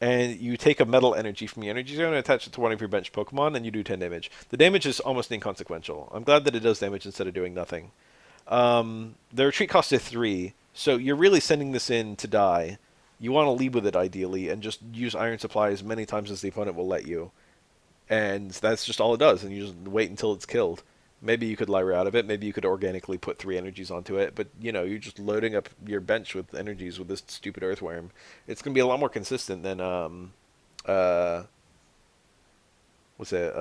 and you take a metal energy from your energy zone and attach it to one of your bench Pokemon, and you do 10 damage. The damage is almost inconsequential. I'm glad that it does damage instead of doing nothing. The retreat cost is 3, so you're really sending this in to die. You want to lead with it ideally, and just use Iron Supply as many times as the opponent will let you. and that's just all it does, and you just wait until it's killed. Maybe you could Lyra out of it. Maybe you could organically put 3 energies onto it. But you're just loading up your bench with energies with this stupid Earthworm. It's gonna be a lot more consistent than uh what's it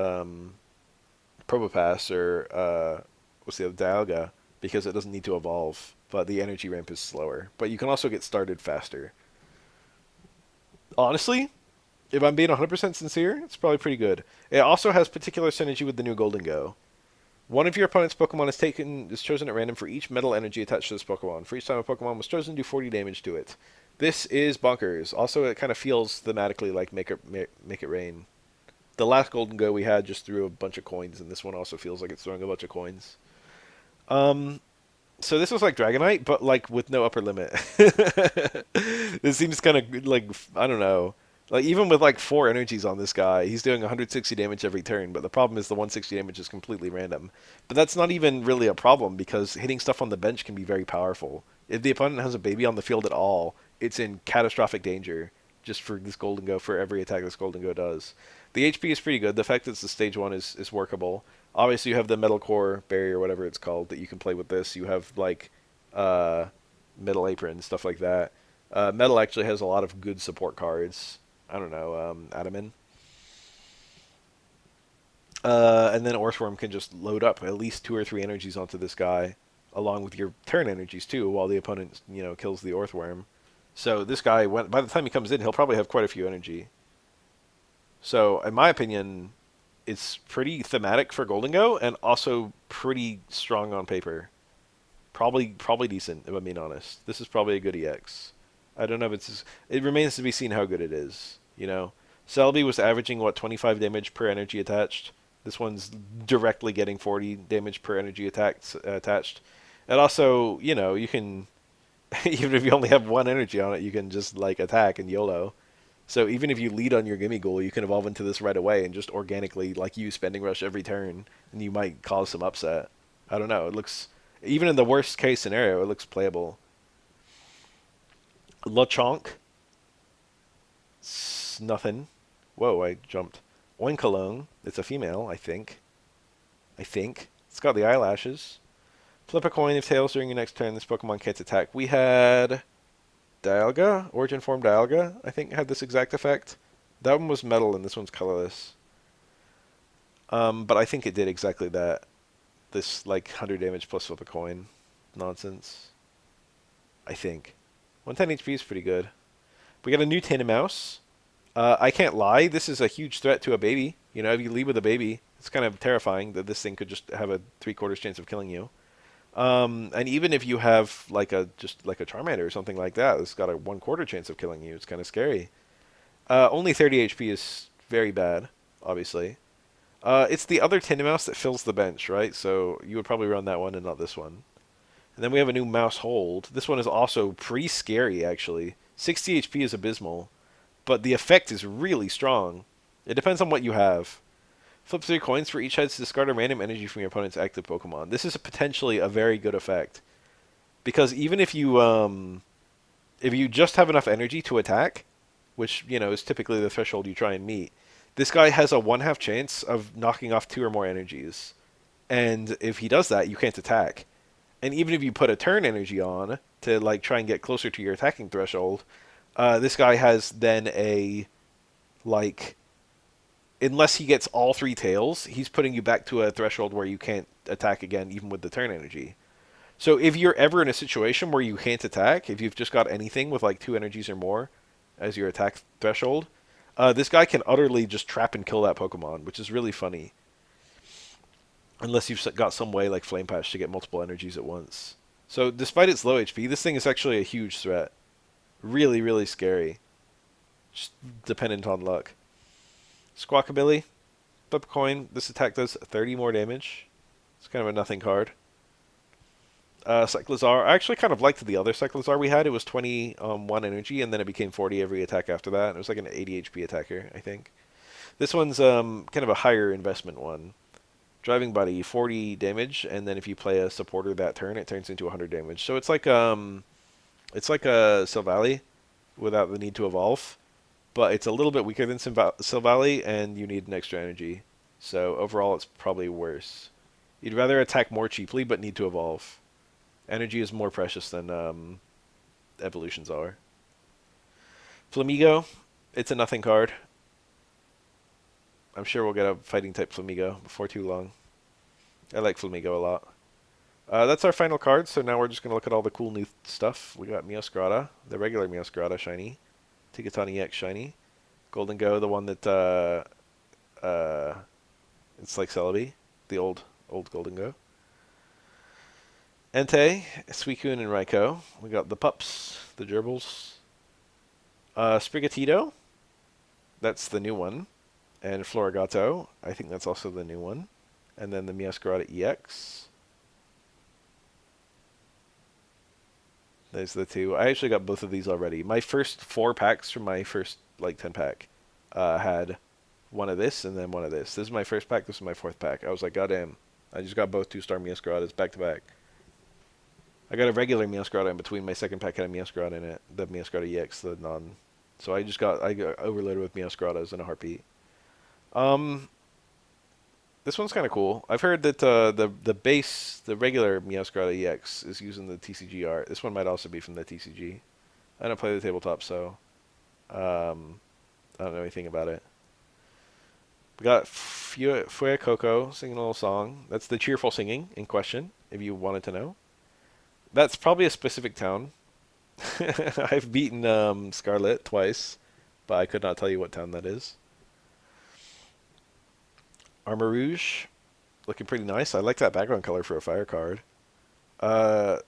Probopass or what's the other Dialga, because it doesn't need to evolve, but the energy ramp is slower. But you can also get started faster. Honestly, if I'm being 100% sincere, it's probably pretty good. It also has particular synergy with the new Golden Go. One of your opponent's Pokemon is chosen at random for each metal energy attached to this Pokemon. For each time a Pokemon was chosen, do 40 damage to it. This is bonkers. Also, it kind of feels thematically like Make It Rain. The last Golden Go we had just threw a bunch of coins, and this one also feels like it's throwing a bunch of coins. Um, so this was like Dragonite, but like with no upper limit. This seems kind of like, I don't know. Like even with like 4 energies on this guy, he's doing 160 damage every turn. But the problem is the 160 damage is completely random. But that's not even really a problem because hitting stuff on the bench can be very powerful. If the opponent has a baby on the field at all, it's in catastrophic danger just for this Golden Go, for every attack this Golden Go does. The HP is pretty good. The fact that it's the stage 1 is workable. Obviously, you have the Metal Core Barrier, whatever it's called, that you can play with this. You have like uh, Metal Apron, stuff like that. Metal actually has a lot of good support cards. I don't know, Adaman. And then Earthworm can just load up at least 2 or 3 energies onto this guy, along with your turn energies too, while the opponent kills the Earthworm. So this guy, by the time he comes in, he'll probably have quite a few energy. So in my opinion, it's pretty thematic for Golden Go, and also pretty strong on paper. Probably decent, if I'm being honest. This is probably a good EX. I don't know if it's... It remains to be seen how good it is, Celebi was averaging, 25 damage per energy attached. This one's directly getting 40 damage per energy attached. And also, you can... even if you only have 1 energy on it, you can just, attack and YOLO. So even if you lead on your Gimmighoul, you can evolve into this right away and just organically, use Spending Rush every turn, and you might cause some upset. I don't know. It looks... Even in the worst case scenario, it looks playable. Lechonk. Nothing. Whoa, I jumped. Oinkalone. It's a female, I think. It's got the eyelashes. Flip a coin. If tails during your next turn, this Pokemon can't attack. We had Dialga, Origin Form Dialga, I think had this exact effect. That one was metal and this one's colorless. But I think it did exactly that. This 100 damage plus flip a coin nonsense. I think. 110 HP is pretty good. We got a new Tinamouse. I can't lie, this is a huge threat to a baby. If you lead with a baby, it's kind of terrifying that this thing could just have a 3/4 chance of killing you. And even if you have just like a Charmander or something like that, it's got a 1/4 chance of killing you. It's kind of scary. Only 30 HP is very bad, obviously. It's the other Tindimouse that fills the bench, right? So you would probably run that one and not this one. And then we have a new Mouse Hold. This one is also pretty scary, actually. 60 HP is abysmal, but the effect is really strong. It depends on what you have. Flip 3 coins for each head to discard a random energy from your opponent's active Pokemon. This is potentially a very good effect. Because even if you just have enough energy to attack, which, is typically the threshold you try and meet, this guy has a 1/2 chance of knocking off 2 or more energies. And if he does that, you can't attack. And even if you put a turn energy on to try and get closer to your attacking threshold, this guy has then unless he gets all 3 tails, he's putting you back to a threshold where you can't attack again, even with the turn energy. So if you're ever in a situation where you can't attack, if you've just got anything with 2 energies or more as your attack threshold, this guy can utterly just trap and kill that Pokemon, which is really funny. Unless you've got some way like Flame Patch to get multiple energies at once. So despite its low HP, this thing is actually a huge threat. Really, really scary. Just dependent on luck. Squawkabilly. Flip a coin. This attack does 30 more damage. It's kind of a nothing card. Cyclizar. I actually kind of liked the other Cyclizar we had. It was 21 energy, and then it became 40 every attack after that. And it was like an 80 HP attacker, I think. This one's kind of a higher investment one. Driving Buddy, 40 damage, and then if you play a supporter that turn, it turns into 100 damage. So it's like a Silvally without the need to evolve. but it's a little bit weaker than Silvally, and you need an extra energy. So overall, it's probably worse. You'd rather attack more cheaply, but need to evolve. Energy is more precious than evolutions are. Flamigo, it's a nothing card. I'm sure we'll get a fighting type Flamigo before too long. I like Flamigo a lot. That's our final card, so now we're just going to look at all the cool new stuff. We got Meowscarada, the regular Meowscarada shiny. Tigatani X shiny. Golden Go, the one that it's like Celebi, the old Golden Go. Entei, Suicune, and Raikou. We got the pups, the gerbils. Sprigatito, that's the new one. And Florigato, I think that's also the new one. And then the Meowscarada EX. There's the two. I actually got both of these already. My first 4 packs from my first, like, 10 pack had one of this and then one of this. This is my first pack. This is my 4th pack. I was like, goddamn. I just got both 2-star Meowscaradas back to back. I got a regular Meowscarada in between. My second pack had a Meowscarada in it. The Meowscarada EX, the non. So I got overloaded with Meowscaradas in a heartbeat. This one's kind of cool. I've heard that the regular Meowscarada EX is using the TCG art. This one might also be from the TCG. I don't play the tabletop, so I don't know anything about it. We got Fue Coco singing a little song. That's the cheerful singing in question, if you wanted to know. That's probably a specific town. I've beaten Scarlet twice, but I could not tell you what town that is. Armarouge, looking pretty nice. I like that background color for a fire card. The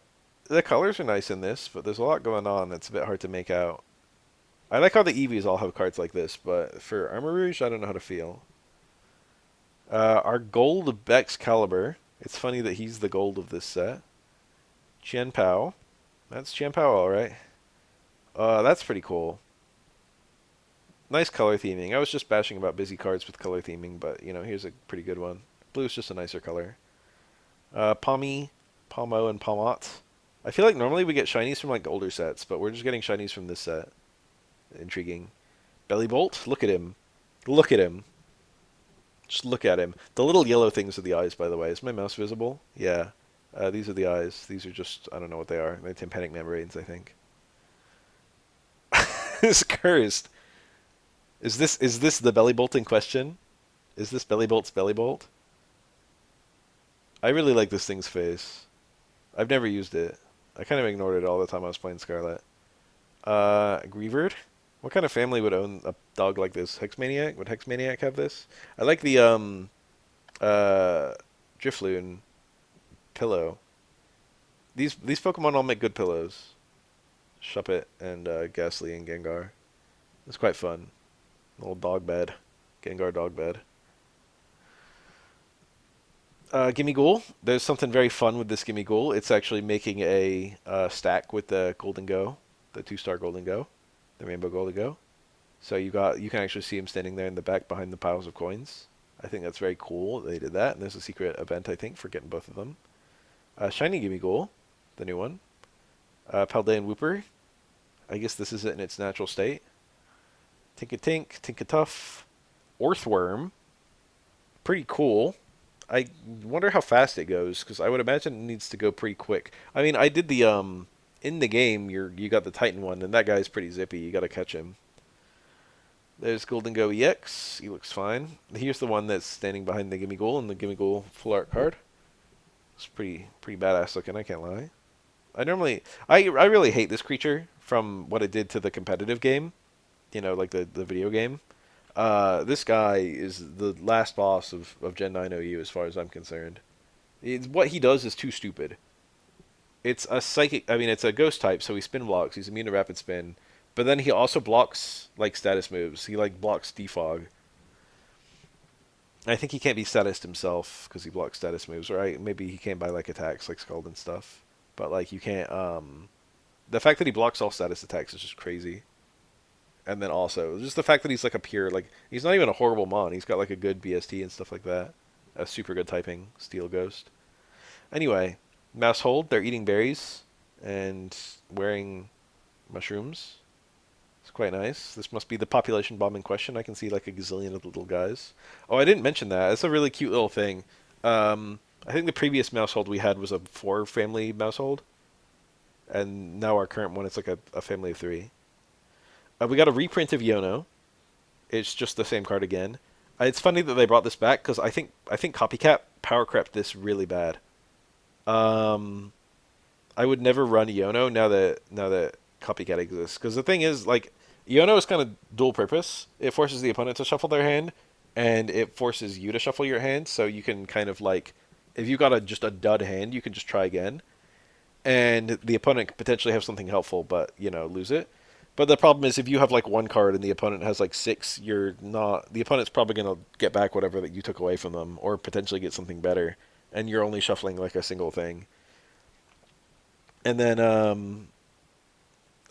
colors are nice in this, but there's a lot going on that's a bit hard to make out. I like how the Eevees all have cards like this, but for Armarouge, I don't know how to feel. Our gold Excalibur. It's funny that he's the gold of this set. Qianpao. That's Qianpao, alright. That's pretty cool. Nice color theming. I was just bashing about busy cards with color theming, but, you know, here's a pretty good one. Blue is just a nicer color. Palmy, Palmo, and Palmot. I feel like normally we get shinies from, like, older sets, but we're just getting shinies from this set. Intriguing. Bellybolt? Look at him. Look at him. Just look at him. The little yellow things are the eyes, by the way. Is my mouse visible? Yeah. These are the eyes. These are just, I don't know what they are. They're tympanic membranes, I think. It's cursed. Is this the Bellybolt in question? Is this Bellybolt's Bellybolt? I really like this thing's face. I've never used it. I kind of ignored it all the time I was playing Scarlet. Greavard? What kind of family would own a dog like this? Hexmaniac? Would Hexmaniac have this? I like the Drifloon pillow. These Pokemon all make good pillows. Shuppet and Ghastly and Gengar. It's quite fun. Little dog bed. Gengar dog bed. Gimme Ghoul. There's something very fun with this Gimme Ghoul. It's actually making a stack with the Golden Go, the 2-star Golden Go, the Rainbow Golden Go. So you can actually see him standing there in the back behind the piles of coins. I think that's very cool that they did that, and there's a secret event, I think, for getting both of them. Shiny Gimme Ghoul, the new one. Paldean Wooper. I guess this is it in its natural state. Tinkatink, Tinkatuff. Orthworm. Pretty cool. I wonder how fast it goes, because I would imagine it needs to go pretty quick. I mean, I did the, in the game, you got the Titan one, and that guy's pretty zippy. You gotta catch him. There's Golden Go EX. He looks fine. Here's the one that's standing behind the Gimme Ghoul and the Gimme Ghoul Full Art card. It's pretty badass looking, I can't lie. I really hate this creature from what it did to the competitive game. You know, like the video game. This guy is the last boss of Gen 9 OU as far as I'm concerned. What he does is too stupid. It's a psychic, I mean, it's a ghost type, so he spin blocks. He's immune to rapid spin. But then he also blocks, like, status moves. He, like, blocks defog. I think he can't be status himself because he blocks status moves, right? Maybe he can by, like, attacks, like Scald and stuff. But, like, you can't, the fact that he blocks all status attacks is just crazy. And then also, just the fact that he's like a pure, like, he's not even a horrible mon. He's got like a good BST and stuff like that. A super good typing, Steel Ghost. Anyway, Masshold, they're eating berries and wearing mushrooms. It's quite nice. This must be the population bomb in question. I can see like a gazillion of the little guys. Oh, I didn't mention that. It's a really cute little thing. I think the previous mousehold we had was a 4 family mousehold, and now our current one is like a family of 3. We got a reprint of Yono. It's just the same card again. It's funny that they brought this back because I think Copycat power crept this really bad. Um, I would never run Yono now that Copycat exists because the thing is like Yono is kind of dual purpose. It forces the opponent to shuffle their hand, and it forces you to shuffle your hand. So you can kind of like if you got just a dud hand, you can just try again, and the opponent could potentially have something helpful, but lose it. But the problem is if you have like 1 card and the opponent has like 6, you're not. The opponent's probably gonna get back whatever that you took away from them, or potentially get something better, and you're only shuffling like a single thing. And then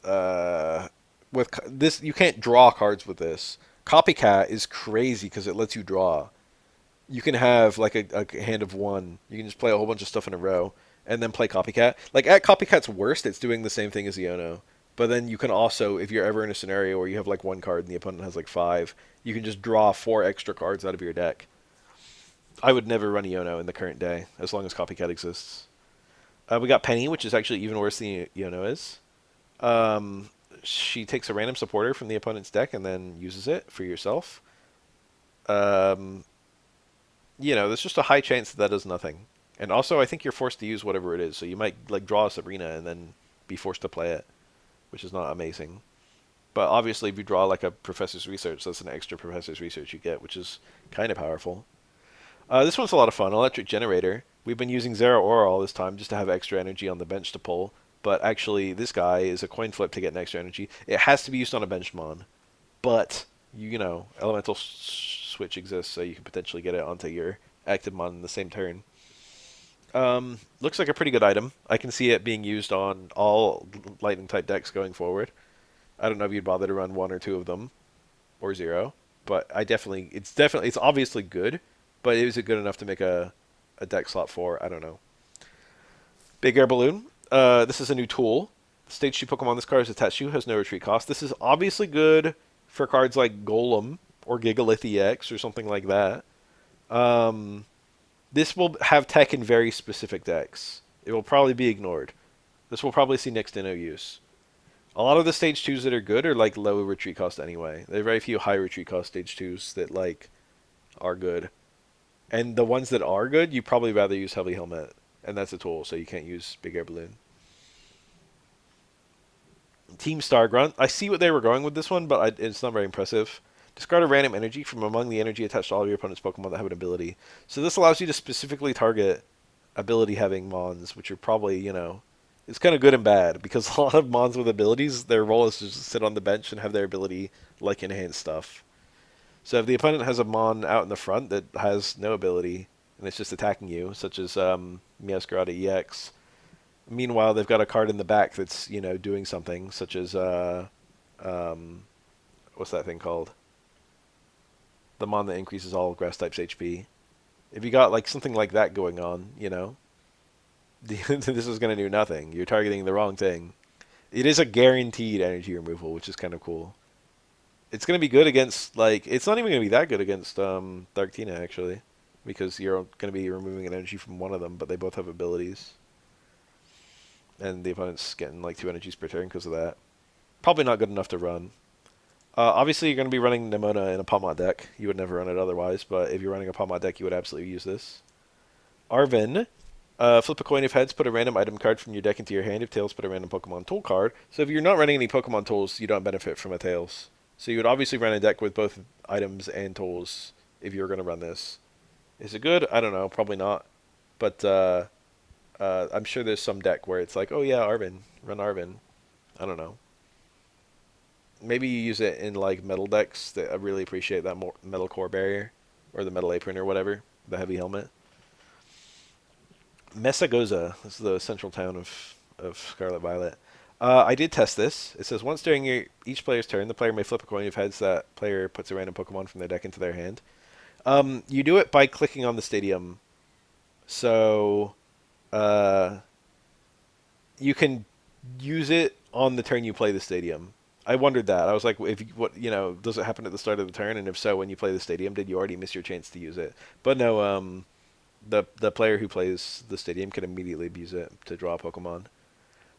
uh, with this, you can't draw cards with this. Copycat is crazy because it lets you draw. You can have like a hand of 1. You can just play a whole bunch of stuff in a row and then play Copycat. Like at Copycat's worst, it's doing the same thing as Iono. But then you can also, if you're ever in a scenario where you have like 1 card and the opponent has like 5, you can just draw 4 extra cards out of your deck. I would never run Iono in the current day as long as Copycat exists. We got Penny, which is actually even worse than Iono is. Um, she takes a random supporter from the opponent's deck and then uses it for yourself. Um, there's just a high chance that does nothing. And also, I think you're forced to use whatever it is, so you might like draw a Sabrina and then be forced to play it, which is not amazing. But obviously, if you draw like a Professor's Research, that's an extra Professor's Research you get, which is kind of powerful. This one's a lot of fun. Electric Generator. We've been using Zera Aura all this time just to have extra energy on the bench to pull. But actually, this guy is a coin flip to get an extra energy. It has to be used on a bench mon. But, Elemental Switch exists, so you can potentially get it onto your active mon in the same turn. Looks like a pretty good item. I can see it being used on all lightning type decks going forward. I don't know if you'd bother to run 1 or 2 of them, or 0. But it's obviously good. But is it good enough to make a deck slot for? I don't know. Big Air Balloon. This is a new tool. Stage 2 Pokemon this card is attached to has no retreat cost. This is obviously good for cards like Golem or Gigalith EX or something like that. This will have tech in very specific decks. It will probably be ignored. This will probably see next to no use. A lot of the stage 2s that are good are like low retreat cost anyway. There are very few high retreat cost stage 2s that like are good. And the ones that are good, you probably rather use Heavy Helmet. And that's a tool, so you can't use Big Air Balloon. Team Star Grunt. I see what they were going with this one, but it's not very impressive. Discard a random energy from among the energy attached to all of your opponent's Pokemon that have an ability. So this allows you to specifically target ability-having Mons, which are probably, it's kind of good and bad, because a lot of Mons with abilities, their role is to just sit on the bench and have their ability, like, enhance stuff. So if the opponent has a Mon out in the front that has no ability, and it's just attacking you, such as Meowscarada EX, meanwhile they've got a card in the back that's, doing something, such as, what's that thing called? The Mon that increases all grass types HP. If you got like something like that going on, this is going to do nothing. You're targeting the wrong thing. It is a guaranteed energy removal, which is kind of cool. It's going to be good against, like, it's not even going to be that good against Darktina, actually, because you're going to be removing an energy from one of them, but they both have abilities. And the opponent's getting like 2 energies per turn because of that. Probably not good enough to run. Obviously, you're going to be running Nemona in a Palmot deck. You would never run it otherwise, but if you're running a Palmot deck, you would absolutely use this. Arvin. Flip a coin if heads, put a random item card from your deck into your hand. If tails, put a random Pokemon tool card. So if you're not running any Pokemon tools, you don't benefit from a tails. So you would obviously run a deck with both items and tools if you were going to run this. Is it good? I don't know. Probably not. But I'm sure there's some deck where it's like, oh yeah, Arvin. Run Arvin. I don't know. Maybe you use it in like metal decks that really appreciate that metal core barrier, or the metal apron or whatever, the heavy helmet. Mesagoza. This is the central town of Scarlet Violet. I did test this. It says once during each player's turn, the player may flip a coin if heads. That player puts a random Pokemon from their deck into their hand. You do it by clicking on the stadium. So you can use it on the turn you play the stadium. I wondered that. I was like, if you, what does it happen at the start of the turn? And if so, when you play the stadium, did you already miss your chance to use it? But no, the player who plays the stadium can immediately use it to draw Pokemon.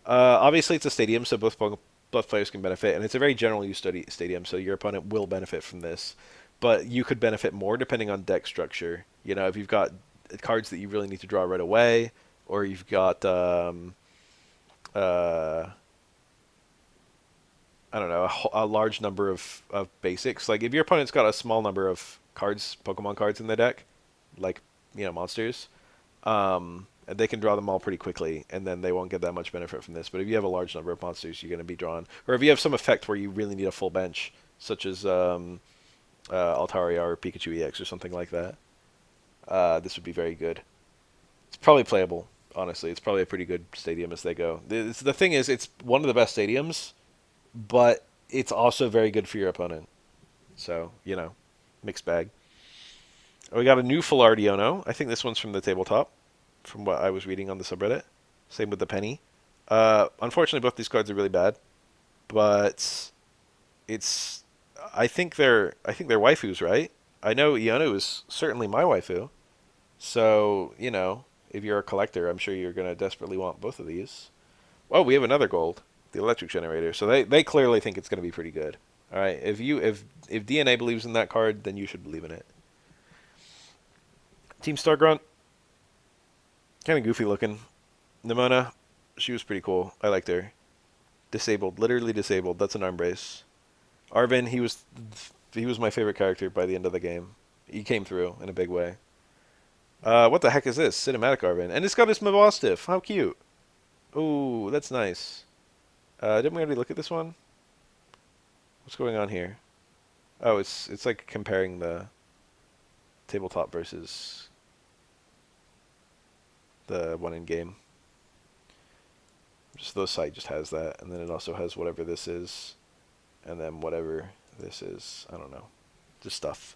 Obviously, it's a stadium, so both players can benefit, and it's a very general use stadium, so your opponent will benefit from this. But you could benefit more depending on deck structure. If you've got cards that you really need to draw right away, or you've got uh, I don't know, a large number of basics. Like if your opponent's got a small number of cards, Pokemon cards in their deck, like monsters, they can draw them all pretty quickly, and then they won't get that much benefit from this. But if you have a large number of monsters, you're going to be drawn, or if you have some effect where you really need a full bench, such as Altaria or Pikachu EX or something like that, this would be very good. It's probably playable. Honestly, it's probably a pretty good stadium as they go. The thing is, it's one of the best stadiums, but it's also very good for your opponent. So, mixed bag. We got a new Full Art Iono. I think this one's from the tabletop, from what I was reading on the subreddit. Same with the Penny. Unfortunately, both these cards are really bad, but it's. I think they're waifus, right? I know Iono is certainly my waifu. So, if you're a collector, I'm sure you're gonna desperately want both of these. Oh, we have another gold, the electric generator. So they clearly think it's going to be pretty good. All right, if DNA believes in that card, then you should believe in it. Team Star Grunt, kind of goofy looking. Nimona, she was pretty cool. I liked her. Disabled, literally disabled. That's an arm brace. Arvin, he was my favorite character by the end of the game. He came through in a big way. What the heck is this? Cinematic Arvin, and it's got his Mavostiff. How cute. Ooh, that's nice. Didn't we already look at this one? What's going on here? Oh, it's like comparing the tabletop versus the one in game. Just the site just has that, and then it also has whatever this is, and then whatever this is. I don't know, just stuff.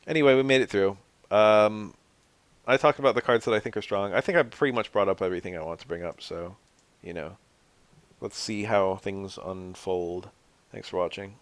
Anyway, we made it through. Um, I talked about the cards that I think are strong. I think I pretty much brought up everything I want to bring up. So, you know, let's see how things unfold. Thanks for watching.